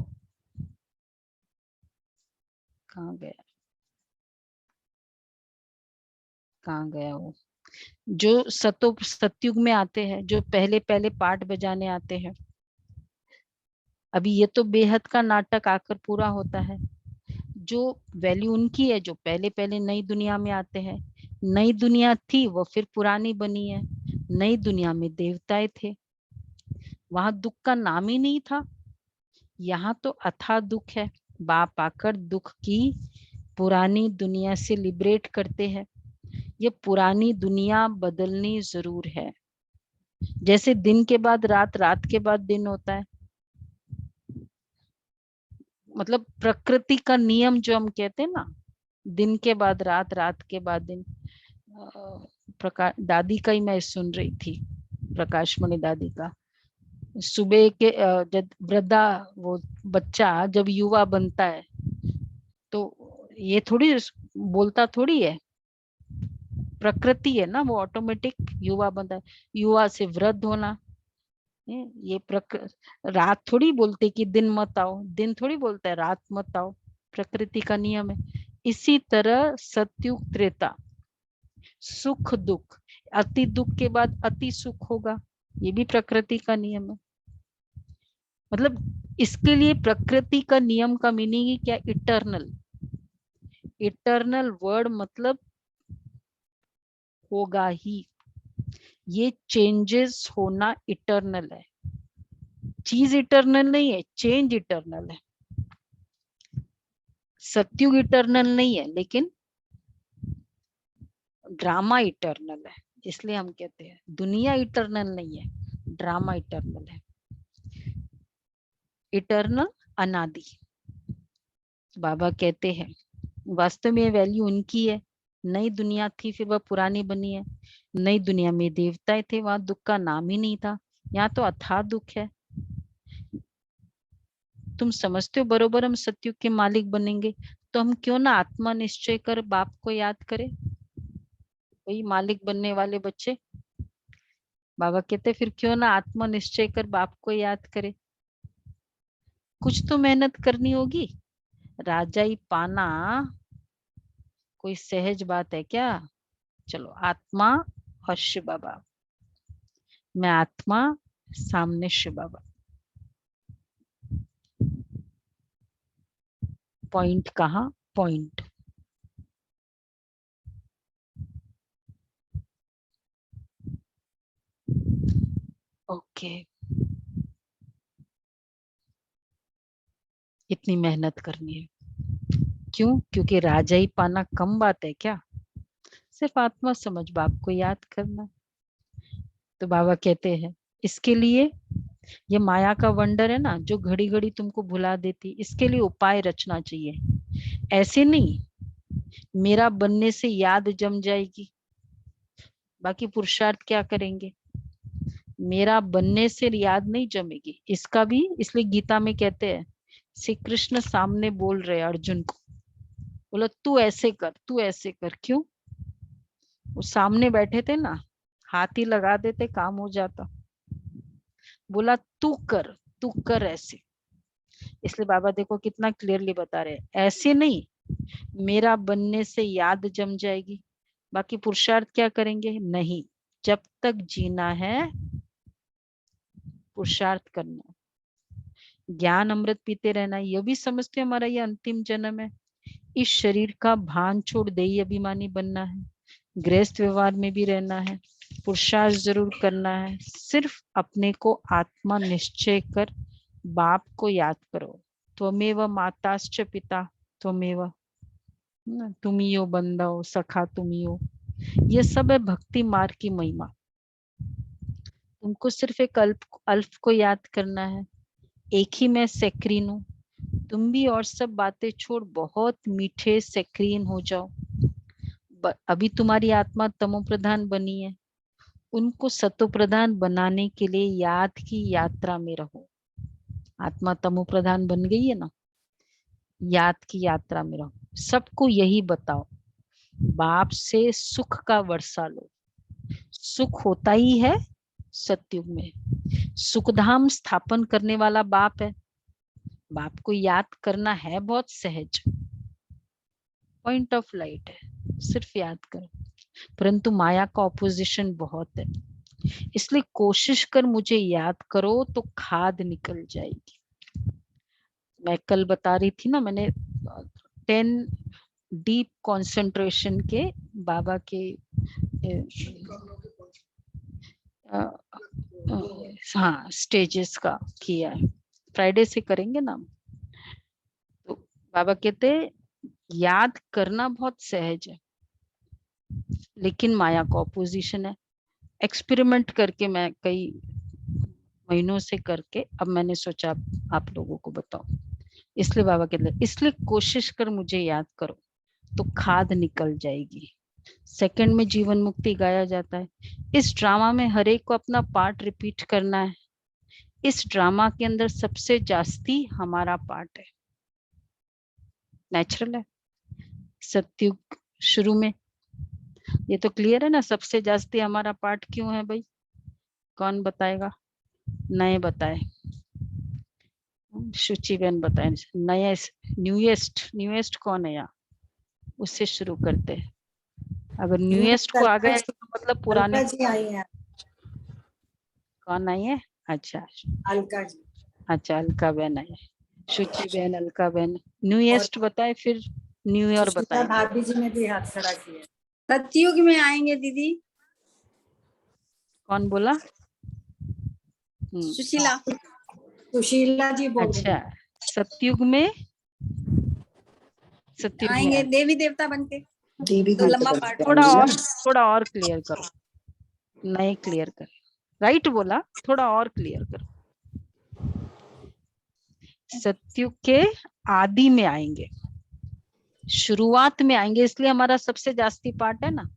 Speaker 1: कहाँ गया वो, जो सतयुग में आते हैं, जो पहले पहले पाठ बजाने आते हैं। अभी ये तो बेहद का नाटक आकर पूरा होता है। जो वैल्यू उनकी है जो पहले पहले नई दुनिया में आते हैं। नई दुनिया थी वो फिर पुरानी बनी है। नई दुनिया में देवताएं थे, वहां दुख का नाम ही नहीं था। यहाँ तो अथाह दुख है। बाप आकर दुख की पुरानी दुनिया से लिबरेट करते हैं। ये पुरानी दुनिया बदलनी जरूर है। जैसे दिन के बाद रात, रात के बाद दिन होता है, मतलब प्रकृति का नियम जो हम कहते हैं ना, दिन के बाद रात, रात के बाद दिन। प्रकाश दादी का ही मैं सुन रही थी, प्रकाश मणि दादी का। सुबह के जब वृद्धा, वो बच्चा जब युवा बनता है तो ये थोड़ी बोलता थोड़ी है, प्रकृति है ना, वो ऑटोमेटिक युवा बनता है। युवा से वृद्ध होना, ये रात थोड़ी बोलते कि दिन मत आओ, दिन थोड़ी बोलता है रात मत आओ, प्रकृति का नियम है। इसी तरह सतयुग त्रेता, सुख दुख, अति दुख के बाद अति सुख होगा, ये भी प्रकृति का नियम है। मतलब इसके लिए प्रकृति का नियम का मीनिंग ही क्या? इटर्नल। इटर्नल वर्ड मतलब होगा ही, ये चेंजेस होना इटर्नल है, चीज इटर्नल नहीं है, चेंज इटर्नल है। सत्युग इटर्नल नहीं है, लेकिन ड्रामा इटर्नल है। इसलिए हम कहते हैं दुनिया इटर्नल नहीं है, ड्रामा इटर्नल है। इटर्नल अनादि। बाबा कहते हैं वास्तव में वैल्यू उनकी है। नई दुनिया थी, फिर वह पुरानी बनी है। नई दुनिया में देवताएं थे, वहां दुख का नाम ही नहीं था। यहाँ तो अथाह दुख है। तुम समझते हो बरोबर हम सत्युग के मालिक बनेंगे, तो हम क्यों ना आत्मा निश्चय कर बाप को याद करें। वही मालिक बनने वाले बच्चे। बाबा कहते फिर क्यों ना आत्मा निश्चय कर बाप को याद करे। कुछ तो मेहनत करनी होगी। राजा ही पाना कोई सहज बात है क्या। चलो आत्मा और शिव बाबा, मैं आत्मा, सामने शिव बाबा। पॉइंट कहाँ, पॉइंट ओके। इतनी मेहनत करनी है क्यों? क्योंकि राजा ही पाना कम बात है क्या। सिर्फ आत्मा समझ बाप को याद करना। तो बाबा कहते हैं इसके लिए ये माया का वंडर है ना, जो घड़ी घड़ी तुमको भुला देती, इसके लिए उपाय रचना चाहिए। ऐसे नहीं मेरा बनने से याद जम जाएगी, बाकी पुरुषार्थ क्या करेंगे। मेरा बनने से याद नहीं जमेगी। इसका भी इसलिए गीता में कहते हैं, श्री कृष्ण सामने बोल रहे अर्जुन को, बोला तू ऐसे कर, तू ऐसे कर। क्यों? वो सामने बैठे थे ना, हाथ ही लगा देते काम हो जाता। बोला तू कर ऐसे। इसलिए बाबा देखो कितना क्लियरली बता रहे हैं, ऐसे नहीं मेरा बनने से याद जम जाएगी, बाकी पुरुषार्थ क्या करेंगे। नहीं, जब तक जीना है पुरुषार्थ करना, ज्ञान अमृत पीते रहना। ये भी समझते हमारा ये अंतिम जन्म है। इस शरीर का भान छोड़ देही अभिमानी बनना है, गृहस्थ व्यवहार में भी रहना है, पुरुषार्थ जरूर करना है। सिर्फ अपने को आत्मा निश्चय कर बाप को याद करो। त्वमेव माताश्च पिता त्वमेव, तुम ही हो बंदा हो, सखा तुम ही हो। ये सब है भक्ति मार्ग की महिमा। तुमको सिर्फ एक अल्प को याद करना है। एक ही मैं सेक्रीन हूँ, तुम भी और सब बातें छोड़ बहुत मीठे सेक्रीन हो जाओ। अभी तुम्हारी आत्मा तमो प्रधान बनी है, उनको सतो प्रधान बनाने के लिए याद की यात्रा में रहो। आत्मा तमो प्रधान बन गई है ना, याद की यात्रा में रहो। सबको यही बताओ, बाप से सुख का वर्षा लो। सुख होता ही है सतयुग में। सुखधाम स्थापन करने वाला बाप है। बाप को याद करना है बहुत सहज, पॉइंट ऑफ लाइट है, सिर्फ याद करो। परंतु माया का ऑपोजिशन बहुत है, इसलिए कोशिश कर मुझे याद करो तो खाद निकल जाएगी। मैं कल बता रही थी ना, मैंने 10 डीप कंसंट्रेशन के बाबा के हाँ स्टेजेस का किया है। फ्राइडे से करेंगे ना। तो बाबा कहते याद करना बहुत सहज है, लेकिन माया का ऑपोजिशन है। एक्सपेरिमेंट करके मैं कई महीनों से करके अब मैंने सोचा आप लोगों को बताओ। इसलिए बाबा कहते इसलिए कोशिश कर मुझे याद करो तो खाद निकल जाएगी। सेकंड में जीवन मुक्ति गाया जाता है। इस ड्रामा में हर एक को अपना पार्ट रिपीट करना है। इस ड्रामा के अंदर सबसे जास्ती हमारा पार्ट है, नेचुरल है। सतयुग शुरू में ये तो क्लियर है ना, सबसे जास्ती हमारा पार्ट क्यों है भाई, कौन बताएगा। नए बताए, शुचि बहन बताए। नए न्यूएस्ट कौन है यहाँ, उससे शुरू करते हैं। अगर न्यूएस्ट को आ गए तो मतलब पुराने।
Speaker 5: अलका जी आई हैं।
Speaker 1: कौन आई है? अच्छा
Speaker 5: अलका जी।
Speaker 1: अच्छा, अलका बहन आई है। शुचि बहन, अलका बहन, न्यूएस्ट बताए, फिर न्यू ईयर
Speaker 5: सुष्मिता
Speaker 1: बताए।
Speaker 5: भाभी जी ने भी हाथ खड़ा किया।
Speaker 4: सतयुग में आएंगे दीदी।
Speaker 1: कौन बोला?
Speaker 4: सुशीला।
Speaker 5: सुशीला जी बोल रही
Speaker 1: अच्छा,
Speaker 5: हैं।
Speaker 1: सतयुग में
Speaker 4: आएंगे देवी देवता बनके।
Speaker 2: देवी
Speaker 4: तो लंबा
Speaker 2: देवता
Speaker 4: पार्ट
Speaker 2: बनके
Speaker 1: थोड़ा
Speaker 2: आएंगे ना।
Speaker 1: थोड़ा और क्लियर करो, नहीं क्लियर कर, राइट बोला, थोड़ा और क्लियर करो। सतयुग के आदि में आएंगे, शुरुआत में आएंगे, इसलिए हमारा सबसे जास्ती पार्ट है ना,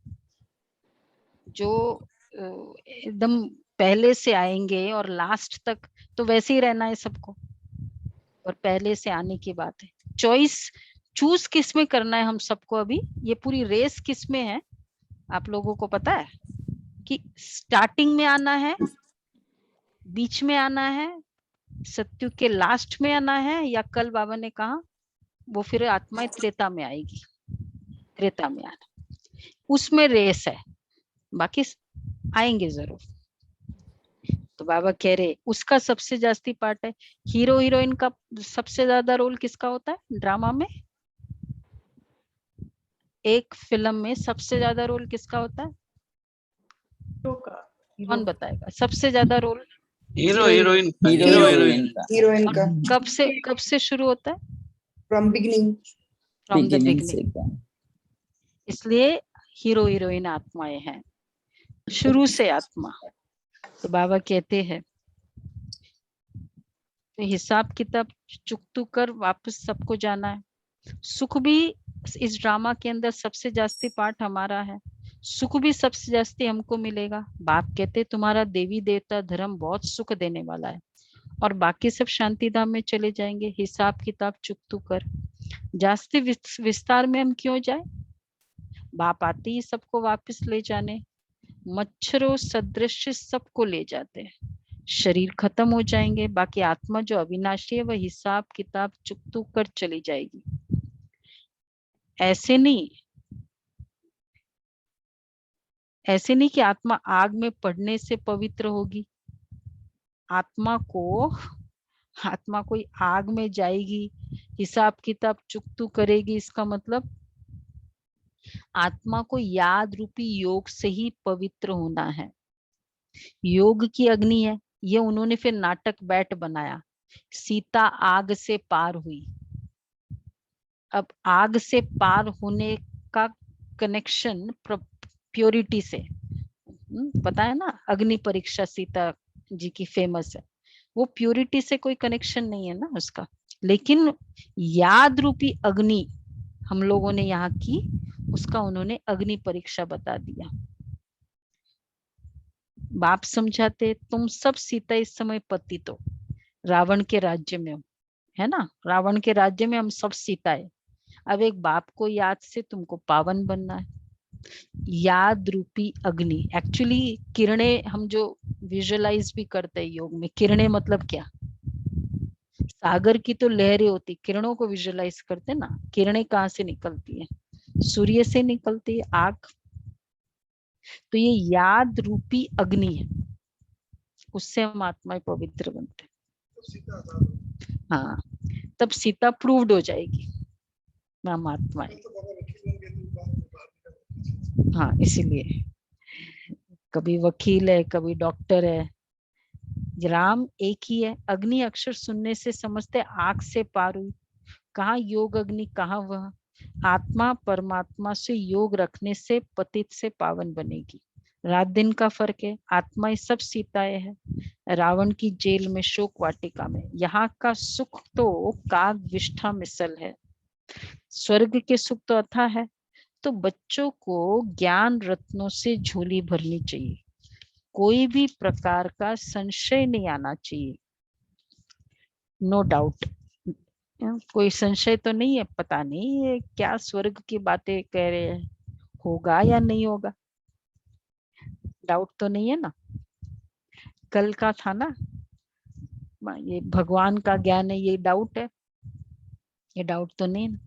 Speaker 1: जो एकदम पहले से आएंगे और लास्ट तक तो वैसे ही रहना है सबको, और पहले से आने की बात है। चॉइस चूज किस में करना है हम सबको, अभी ये पूरी रेस किस में है आप लोगों को पता है? कि स्टार्टिंग में आना है, बीच में आना है, सतयुग के लास्ट में आना है, या कल बाबा ने कहा वो फिर आत्माएं त्रेता में आएगी, त्रेता में आना, उसमें रेस है, बाकी आएंगे जरूर। तो बाबा कह रहे उसका सबसे जास्ती पार्ट है। हीरो हीरोइन का सबसे ज्यादा रोल किसका होता है ड्रामा में? एक फिल्म में सबसे ज्यादा रोल किसका होता है? कौन बताएगा सबसे ज्यादा role?
Speaker 6: Hero heroine
Speaker 2: hero
Speaker 6: heroine
Speaker 2: heroine का
Speaker 1: कब से शुरू होता है?
Speaker 2: From beginning.
Speaker 1: From the beginning. इसलिए हीरो हीरोइन आत्माएं हैं, शुरू से आत्मा। तो बाबा कहते हैं तो हिसाब किताब चुकतू कर वापस सबको जाना है। सुख भी इस ड्रामा के अंदर सबसे जास्ती पार्ट हमारा है, सुख भी सबसे जास्ती हमको मिलेगा। बाप कहते तुम्हारा देवी देवता धर्म बहुत सुख देने वाला है, और बाकी सब शांति धाम में चले जाएंगे। हिसाब किताब चुकतू कर, जास्ती विस्तार में हम क्यों जाए, बाप आते ही सबको वापस ले जाने, मच्छरों सदृश सबको ले जाते हैं, शरीर खत्म हो जाएंगे, बाकी आत्मा जो अविनाशी है वह हिसाब किताब चुकतू कर चली जाएगी। ऐसे नहीं कि आत्मा आग में पड़ने से पवित्र होगी, आत्मा कोई आग में जाएगी, हिसाब किताब चुकतू करेगी, इसका मतलब आत्मा को याद रूपी योग से ही पवित्र होना है। योग की अग्नि है, ये उन्होंने फिर नाटक बैठ बनाया, सीता आग से पार हुई। अब आग से पार होने का कनेक्शन प्योरिटी से, पता है ना, अग्नि परीक्षा सीता जी की फेमस है, वो प्योरिटी से कोई कनेक्शन नहीं है ना उसका, लेकिन याद रूपी अग्नि हम लोगों ने यहाँ की, उसका उन्होंने अग्नि परीक्षा बता दिया। बाप समझाते तुम सब सीता इस समय पतित हो, रावण के राज्य में हो, है ना, रावण के राज्य में हम सब सीता है। अब एक बाप को याद से तुमको पावन बनना है। याद रूपी अग्नि, एक्चुअली किरणें हम जो विजुअलाइज भी करते हैं योग में, किरणें मतलब क्या, सागर की तो लहरें होती, किरणों को विजुअलाइज करते ना, किरणें कहाँ से निकलती है, सूर्य से निकलती है आग, तो ये याद रूपी अग्नि है, उससे हम आत्माएं पवित्र बनते हैं। हाँ, तब सीता प्रूव्ड हो जाएगी हम आत्माएं। हाँ, इसीलिए कभी वकील है, कभी डॉक्टर है, राम एक ही है। अग्नि अक्षर सुनने से समझते आग से पार हुई, कहाँ योग अग्नि, कहाँ वह आत्मा परमात्मा से योग रखने से पतित से पावन बनेगी। रात दिन का फर्क है, आत्माएं सब सीताएं हैं, रावण की जेल में शोक वाटिका में, यहाँ का सुख तो काग विष्ठा मिसल है, स्वर्ग के सुख तो अथा है। तो बच्चों को ज्ञान रत्नों से झोली भरनी चाहिए, कोई भी प्रकार का संशय नहीं आना चाहिए, नो डाउट। कोई संशय तो नहीं है, पता नहीं ये क्या स्वर्ग की बातें कह रहे हैं, होगा या नहीं होगा, डाउट तो नहीं है ना। कल का था ना, ये भगवान का ज्ञान है, ये डाउट है, ये डाउट तो नहीं है।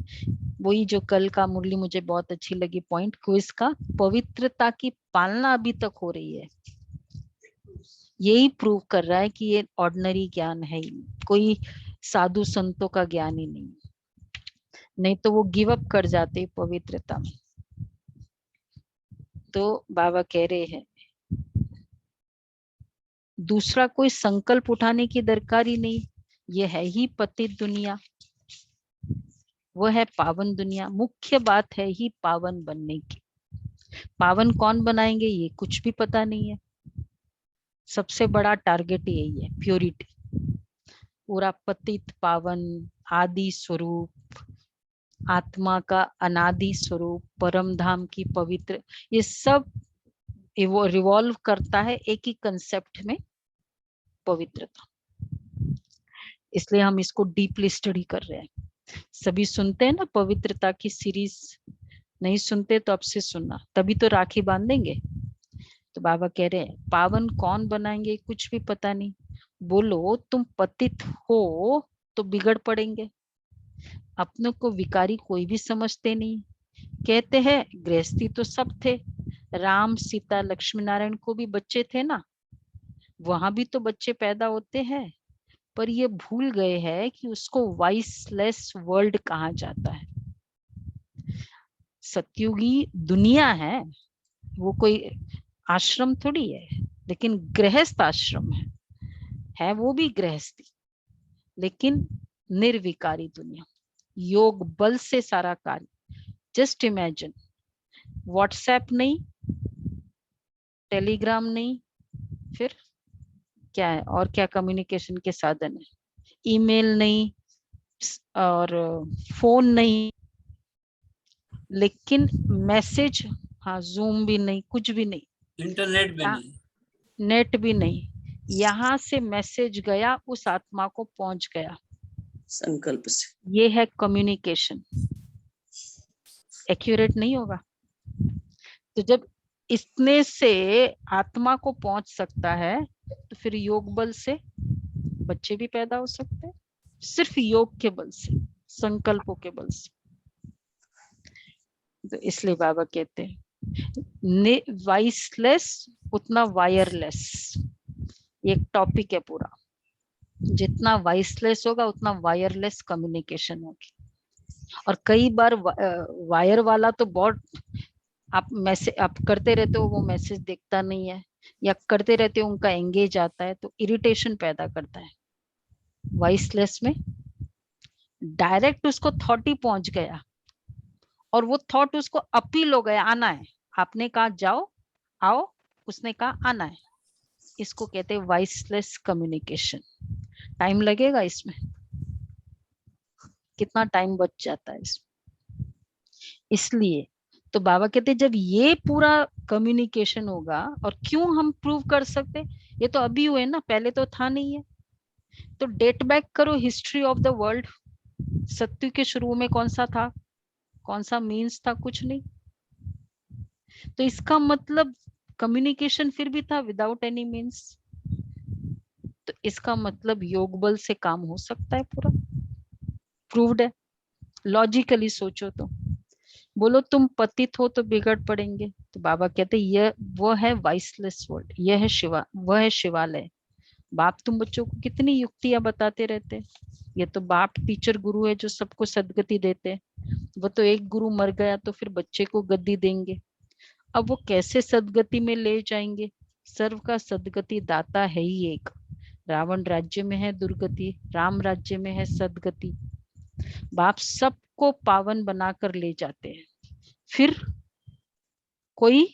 Speaker 1: वही जो कल का मुरली मुझे बहुत अच्छी लगी पॉइंट, क्विज का, पवित्रता की पालना अभी तक हो रही है, यही प्रूव कर रहा है कि ये ऑर्डिनरी ज्ञान है ही, कोई साधु संतों का ज्ञान ही नहीं तो वो गिव अप कर जाते पवित्रता में। तो बाबा कह रहे हैं दूसरा कोई संकल्प उठाने की दरकार ही नहीं। ये है ही पतित दुनिया, वो है पावन दुनिया। मुख्य बात है ही पावन बनने की। पावन कौन बनाएंगे ये कुछ भी पता नहीं है। सबसे बड़ा टारगेट यही है, प्योरिटी। पूरा पतित पावन आदि स्वरूप, आत्मा का अनादि स्वरूप, परम धाम की पवित्र, ये सब रिवॉल्व करता है एक ही कंसेप्ट में, पवित्रता। इसलिए हम इसको डीपली स्टडी कर रहे हैं। सभी सुनते हैं ना पवित्रता की सीरीज, नहीं सुनते तो अब से सुनना, तभी तो राखी बांधेंगे। तो बाबा कह रहे हैं पावन कौन बनाएंगे कुछ भी पता नहीं। बोलो तुम पतित हो तो बिगड़ पड़ेंगे। अपनों को विकारी कोई भी समझते नहीं। कहते हैं गृहस्थी तो सब थे, राम सीता लक्ष्मी नारायण को भी बच्चे थे ना, वहां भी तो बच्चे पैदा होते हैं। पर ये भूल गए हैं कि उसको वाइसलेस वर्ल्ड कहा जाता है। सतयुगी दुनिया है, वो कोई आश्रम थोड़ी है, लेकिन गृहस्थ आश्रम है वो भी गृहस्थी, लेकिन निर्विकारी दुनिया, योग बल से सारा कार्य। जस्ट इमेजिन, व्हाट्सएप नहीं, टेलीग्राम नहीं, फिर क्या है और क्या कम्युनिकेशन के साधन है? ईमेल नहीं और फोन नहीं, लेकिन मैसेज, हाँ जूम भी नहीं, कुछ भी नहीं,
Speaker 6: इंटरनेट भी नहीं,
Speaker 1: नेट भी नहीं। यहाँ से मैसेज गया, उस आत्मा को पहुंच गया,
Speaker 6: संकल्प से।
Speaker 1: ये है कम्युनिकेशन। एक्यूरेट नहीं होगा। तो जब इतने से आत्मा को पहुंच सकता है, तो फिर योग बल से बच्चे भी पैदा हो सकते हैं, सिर्फ योग के बल से, संकल्पों के बल से। तो इसलिए बाबा कहते हैं वाइसलेस उतना वायरलेस, एक टॉपिक है पूरा। जितना वाइसलेस होगा उतना वायरलेस कम्युनिकेशन होगी। और कई बार वायर वाला तो बहुत, आप मैसेज आप करते रहते हो, वो मैसेज देखता नहीं है, या करते रहते हो उनका एंगेज आता है, तो इरिटेशन पैदा करता है। वॉइसलेस में डायरेक्ट उसको थॉट ही पहुंच गया, और वो थॉट उसको अपील हो गया, आना है, आपने कहा जाओ आओ, उसने कहा आना है। इसको कहते हैं वॉइसलेस कम्युनिकेशन। टाइम लगेगा इसमें, कितना टाइम बच जाता है इसमें। इसलिए तो बाबा कहते जब ये पूरा कम्युनिकेशन होगा, और क्यों हम प्रूव कर सकते, ये तो अभी हुए ना, पहले तो था नहीं है। तो डेट बैक करो हिस्ट्री ऑफ द वर्ल्ड। सत्य के शुरू में कौन सा था, कौन सा मीन्स था, कुछ नहीं। तो इसका मतलब कम्युनिकेशन फिर भी था विदाउट एनी मीन्स। तो इसका मतलब योग बल से काम हो सकता है, पूरा प्रूव्ड है। लॉजिकली सोचो तो। बोलो तुम पतित हो तो बिगड़ पड़ेंगे, तो बाबा कहते यह वो है वाइसलेस वर्ल्ड, यह है शिवा, वह है शिवालय। बाप तुम बच्चों को कितनी युक्तियां बताते रहते। ये तो बाप टीचर गुरु है जो सबको सदगति देते। वो तो एक गुरु मर गया तो फिर बच्चे को गद्दी देंगे। अब वो कैसे सदगति में ले जाएंगे? सर्व का सदगति दाता है ही एक। रावण राज्य में है दुर्गति, राम राज्य में है सदगति। बाप सबको पावन बनाकर ले जाते हैं। फिर कोई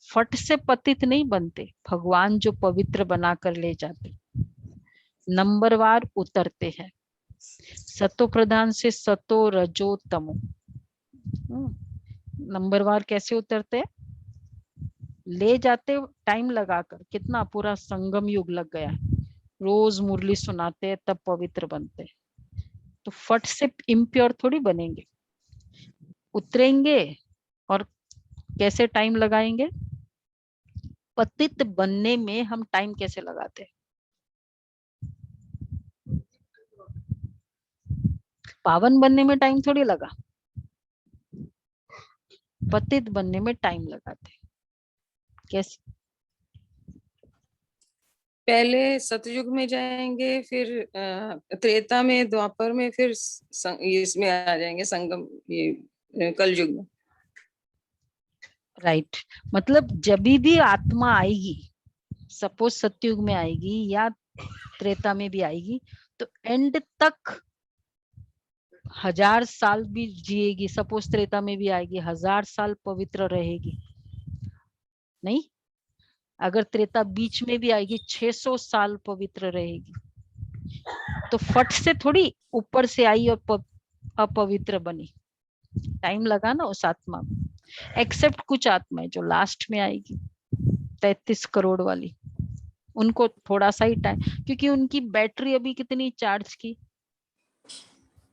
Speaker 1: फट से पतित नहीं बनते, भगवान जो पवित्र बनाकर ले जाते, नंबरवार उतरते हैं। सतो प्रधान से सतो रजो तमो, नंबरवार कैसे उतरते हैं? ले जाते टाइम लगाकर, कितना पूरा संगम युग लग गया, रोज मुरली सुनाते हैं तब पवित्र बनते। तो फट से इम्प्योर थोड़ी बनेंगे, उतरेंगे। और कैसे टाइम लगाएंगे? पतित बनने में हम टाइम कैसे लगाते? पावन बनने में टाइम थोड़ी लगा, पतित बनने में टाइम लगाते। कैसे?
Speaker 7: पहले सतयुग में जाएंगे, फिर त्रेता में, द्वापर में, फिर इसमें आ जाएंगे संगम, ये कलयुग में।
Speaker 1: राइट। मतलब जब भी आत्मा आएगी, सपोज सतयुग में आएगी या त्रेता में भी आएगी, तो एंड तक 1000 साल भी जिएगी, सपोज त्रेता में भी आएगी, 1000 साल पवित्र रहेगी। नहीं, अगर त्रेता बीच में भी आएगी 600 साल पवित्र रहेगी। तो फट से थोड़ी ऊपर से आई और अपवित्र बनी, टाइम लगा ना उस आत्मा में। एक्सेप्ट कुछ आत्मा है जो लास्ट में आएगी, 33 करोड़ वाली, उनको थोड़ा सा ही टाइम, क्योंकि उनकी बैटरी अभी कितनी चार्ज की।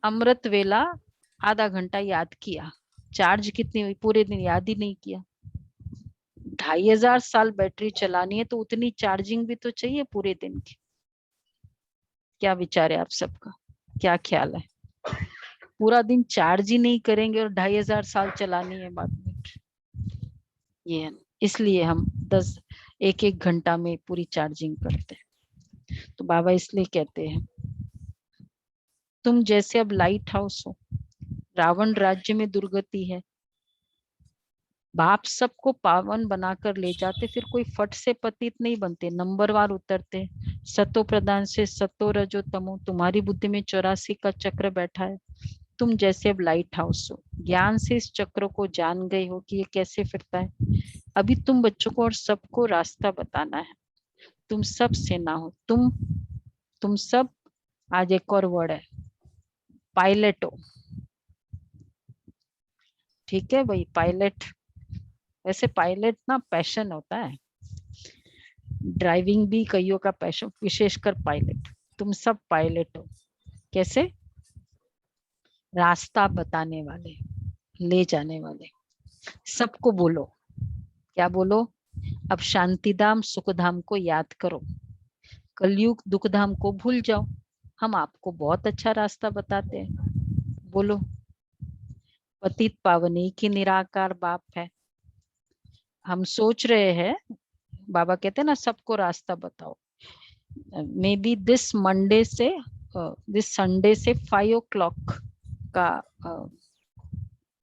Speaker 1: अमृत वेला आधा घंटा याद किया, चार्ज कितनी हुई, पूरे दिन याद ही नहीं किया। 2500 साल बैटरी चलानी है तो उतनी चार्जिंग भी तो चाहिए पूरे दिन की। क्या विचार है आप सबका, क्या ख्याल है? पूरा दिन चार्ज ही नहीं करेंगे और 2500 साल चलानी है बाद में, ये है। इसलिए हम 1-1 घंटा में पूरी चार्जिंग करते हैं। तो बाबा इसलिए कहते हैं तुम जैसे अब लाइट हाउस हो, रावण राज्य में दुर्गति है, बाप सबको पावन बनाकर ले जाते, फिर कोई फट से पतित नहीं बनते, नंबरवार उतरते। सतो प्रधान से सतो रजो तमो, तुम्हारी बुद्धि में 84 का चक्र बैठा है। तुम जैसे अब लाइट हाउस हो, ज्ञान से इस चक्र को जान गए हो कि ये कैसे फिरता है। अभी तुम बच्चों को और सबको रास्ता बताना है। तुम सब सेना हो, तुम सब, आज एक और वर्ड है, पायलट हो। ठीक है भाई, पायलट। वैसे पायलट ना पैशन होता है, ड्राइविंग भी कईयों का पैशन, विशेषकर पायलट। तुम सब पायलट हो। कैसे? रास्ता बताने वाले, ले जाने वाले। सबको बोलो, क्या बोलो? अब शांतिधाम सुखधाम को याद करो, कलयुग दुखधाम को भूल जाओ। हम आपको बहुत अच्छा रास्ता बताते हैं। बोलो, पतित पावन एक ही निराकार बाप है। हम सोच रहे हैं, बाबा कहते हैं ना सबको रास्ता बताओ। मे बी दिस मंडे से, दिस संडे से 5 o'clock का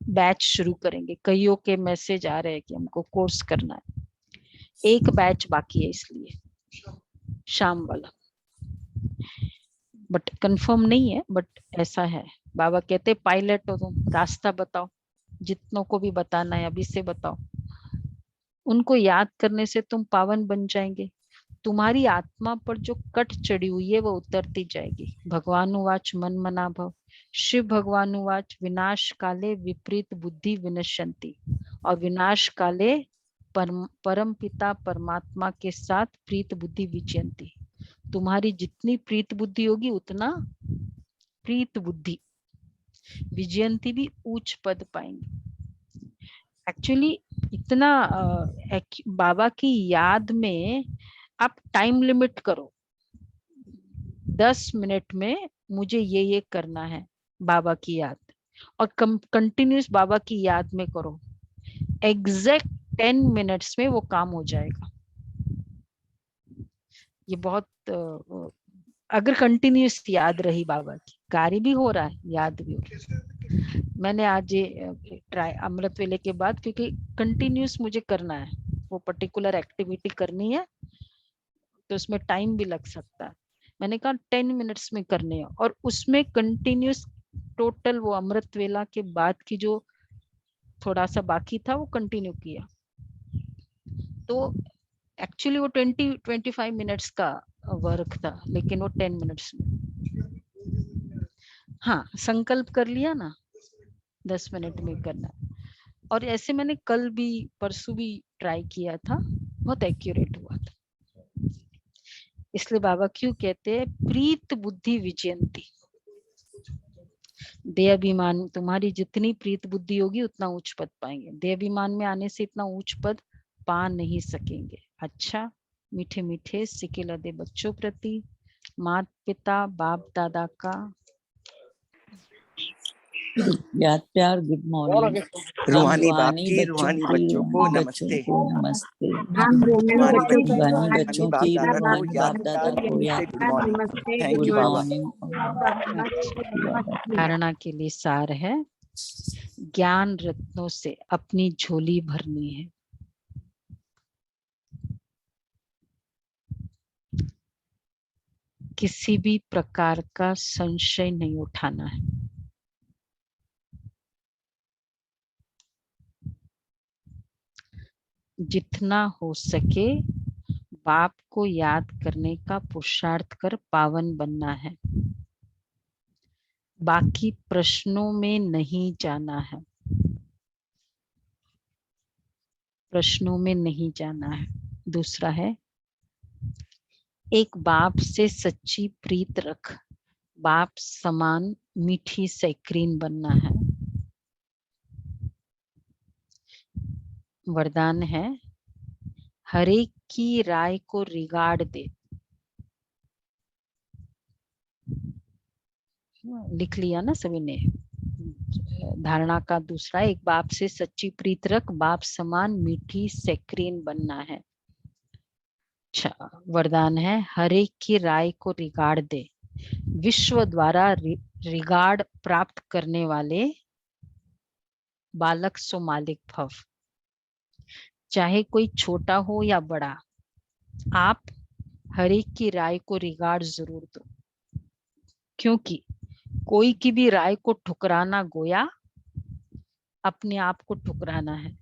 Speaker 1: बैच शुरू करेंगे। कईयों के मैसेज आ रहे हैं कि हमको कोर्स करना है। एक बैच बाकी है, इसलिए शाम वाला, बट कंफर्म नहीं है, बट ऐसा है। बाबा कहते पायलट हो तुम, रास्ता बताओ, जितनों को भी बताना है अभी से बताओ। उनको याद करने से तुम पावन बन जाएंगे। तुम्हारी आत्मा पर जो कट चढ़ी हुई है वो उतरती जाएगी। भगवानुवाच मन मना भव, शिव भगवानुवाच विनाश काले विपरीत बुद्धि विनश्यंति, और विनाश काले परम पिता परमात्मा के साथ प्रीत बुद्धि विजयंती। तुम्हारी जितनी प्रीत बुद्धि होगी उतना प्रीत बुद्धि विजयंती भी उच्च पद पाएंगे। एक्चुअली इतना बाबा की याद में आप टाइम लिमिट करो, 10 मिनट में मुझे ये करना है बाबा की याद, और कंटिन्यूस बाबा की याद में करो। एग्जैक्ट 10 मिनट्स में वो काम हो जाएगा। ये बहुत अगर कंटिन्यूस याद रही बाबा की, कार्य भी हो रहा है, याद भी हो रहा है। मैंने आज ये ट्राई अमृत वेले के बाद, क्योंकि कंटिन्यूस मुझे करना है, वो पर्टिकुलर एक्टिविटी करनी है, तो उसमें टाइम भी लग सकता है। मैंने कहा 10 मिनट्स में करने हैं, और उसमें कंटिन्यूस टोटल वो अमृत वेला के बाद की जो थोड़ा सा बाकी था वो कंटिन्यू किया। तो एक्चुअली वो 20-25 मिनट्स का वर्क था, लेकिन वो 10 मिनट्स में। हाँ, संकल्प कर लिया ना, 10 मिनट में करना। और ऐसे मैंने कल भी परसों भी ट्राई किया था, बहुत एक्यूरेट हुआ था। इसलिए बाबा क्यों कहते हैं प्रीत बुद्धि विजयंती। देह अभिमान, तुम्हारी जितनी प्रीत बुद्धि होगी उतना उच्च पद पाएंगे। देह अभिमान में आने से इतना उच्च पद पा नहीं सकेंगे। अच्छा, मीठे मीठे सिके लदे बच्चों प्रति माता पिता बाप दादा का
Speaker 6: याद प्यार, गुड मॉर्निंग।
Speaker 8: रूहानी बाप की रूहानी बच्चों को नमस्ते।
Speaker 6: नमस्ते।
Speaker 8: रूहानी
Speaker 6: रूहानी बच्चों
Speaker 8: बाप
Speaker 6: की
Speaker 8: दादा को
Speaker 6: रूहानी
Speaker 8: याद
Speaker 6: बाप दादा
Speaker 8: प्यार,
Speaker 6: को याद
Speaker 8: good morning. Thank
Speaker 6: good
Speaker 8: you Baba.
Speaker 6: Morning.
Speaker 1: धारणा के लिए सार है, ज्ञान रत्नों से अपनी झोली भरनी है। किसी भी प्रकार का संशय नहीं उठाना है। जितना हो सके बाप को याद करने का पुरुषार्थ कर पावन बनना है। बाकी प्रश्नों में नहीं जाना है, प्रश्नों में नहीं जाना है। दूसरा है, एक बाप से सच्ची प्रीत रख, बाप समान मीठी सैक्रीन बनना है। वरदान है, हर एक की राय को रिगार्ड दे। लिख लिया ना सभी ने। धारणा का दूसरा, एक बाप से सच्ची प्रीत रख, बाप समान मीठी सैक्रीन बनना है। अच्छा, वरदान है, हर एक की राय को रिगार्ड दे। विश्व द्वारा रिगार्ड प्राप्त करने वाले बालक सो मालिक भव। चाहे कोई छोटा हो या बड़ा, आप हर एक की राय को रिगार्ड जरूर दो, क्योंकि कोई की भी राय को ठुकराना गोया अपने आप को ठुकराना है।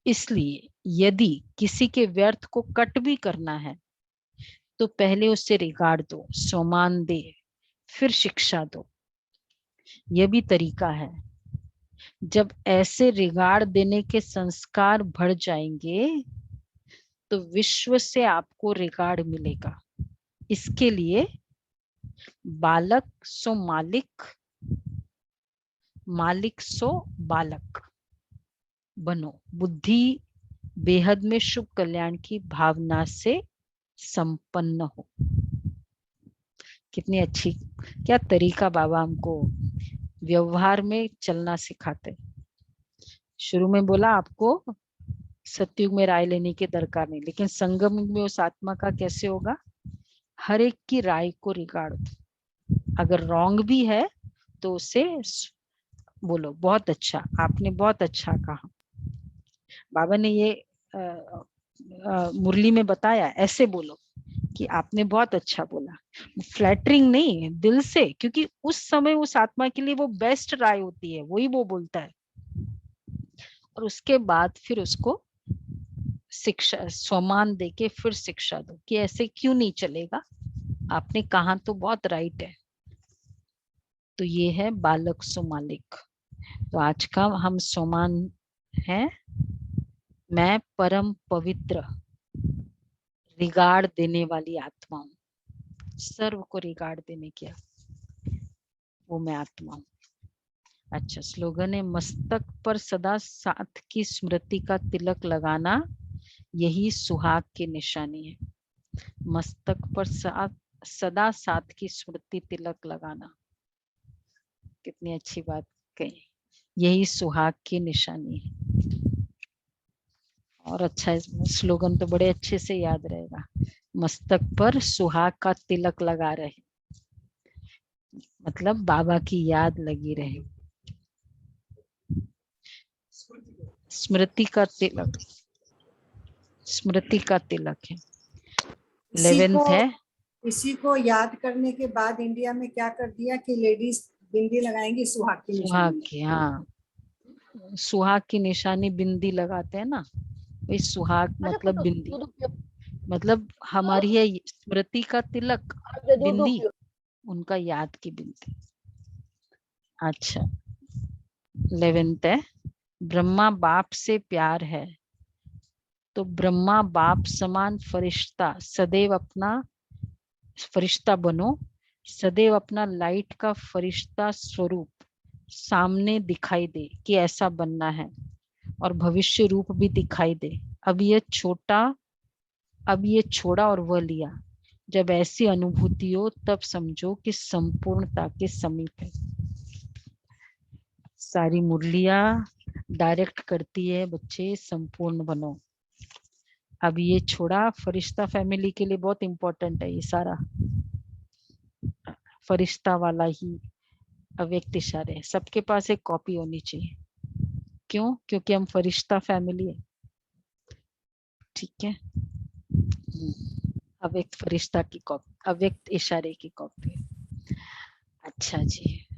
Speaker 1: इसलिए यदि किसी के व्यर्थ को कट भी करना है तो पहले उससे रिगार्ड दो, सम्मान दे, फिर शिक्षा दो। यह भी तरीका है। जब ऐसे रिगार्ड देने के संस्कार बढ़ जाएंगे तो विश्व से आपको रिगार्ड मिलेगा। इसके लिए बालक सो मालिक, मालिक सो बालक बनो। बुद्धि बेहद में शुभ कल्याण की भावना से संपन्न हो। कितनी अच्छी, क्या तरीका बाबा हमको व्यवहार में चलना सिखाते। शुरू में बोला आपको सतयुग में राय लेने की दरकार नहीं, लेकिन संगम में उस आत्मा का कैसे होगा? हर एक की राय को रिगार्ड, अगर रॉन्ग भी है तो उसे बोलो बहुत अच्छा, आपने बहुत अच्छा कहा। बाबा ने ये मुरली में बताया, ऐसे बोलो कि आपने बहुत अच्छा बोला। फ्लैटरिंग नहीं, दिल से, क्योंकि उस समय उस आत्मा के लिए वो बेस्ट राय होती है, वही वो बोलता है। और उसके बाद फिर उसको शिक्षा, सम्मान देके फिर शिक्षा दो कि ऐसे क्यों नहीं चलेगा, आपने कहा तो बहुत राइट है। तो ये है बालक सो मालिक। तो आज का हम सम्मान है, मैं परम पवित्र रिगार्ड देने वाली आत्मा हूँ, सर्व को रिगार्ड देने की वो मैं आत्मा हूँ। अच्छा, स्लोगन है, मस्तक पर सदा साथ की स्मृति का तिलक लगाना यही सुहाग की निशानी है। मस्तक पर सदा साथ की स्मृति तिलक लगाना, कितनी अच्छी बात कही, यही सुहाग की निशानी है। और अच्छा, स्लोगन तो बड़े अच्छे से याद रहेगा, मस्तक पर सुहाग का तिलक लगा रहे, मतलब बाबा की याद लगी रहे। स्मृति का तिलक, स्मृति का तिलक है। 11th है,
Speaker 5: इसी को याद करने के बाद इंडिया में क्या कर दिया कि लेडीज बिंदी लगाएंगी सुहाग की
Speaker 1: सुहाग
Speaker 5: निशानी।
Speaker 1: की, हाँ, सुहाग की निशानी बिंदी लगाते हैं ना, वही सुहाग मतलब बिंदी, मतलब हमारी है स्मृति का तिलक बिंदी, उनका याद की बिंदी। अच्छा, 11th है, ब्रह्मा बाप से प्यार है तो ब्रह्मा बाप समान फरिश्ता सदैव अपना फरिश्ता बनो, सदैव अपना लाइट का फरिश्ता स्वरूप सामने दिखाई दे कि ऐसा बनना है, और भविष्य रूप भी दिखाई दे। अब ये छोड़ा और वह लिया। जब ऐसी अनुभूति हो तब समझो कि संपूर्णता के समीप है। सारी मुरलियां डायरेक्ट करती है, बच्चे संपूर्ण बनो। अब ये छोड़ा, फरिश्ता फैमिली के लिए बहुत इंपॉर्टेंट है, ये सारा फरिश्ता वाला ही अव्यक्त इशारे है। सबके पास एक कॉपी होनी चाहिए, क्यों? क्योंकि हम फरिश्ता फैमिली है, ठीक है। अव्यक्त फरिश्ता की कॉपी, अव्यक्त इशारे की कॉपी। अच्छा जी,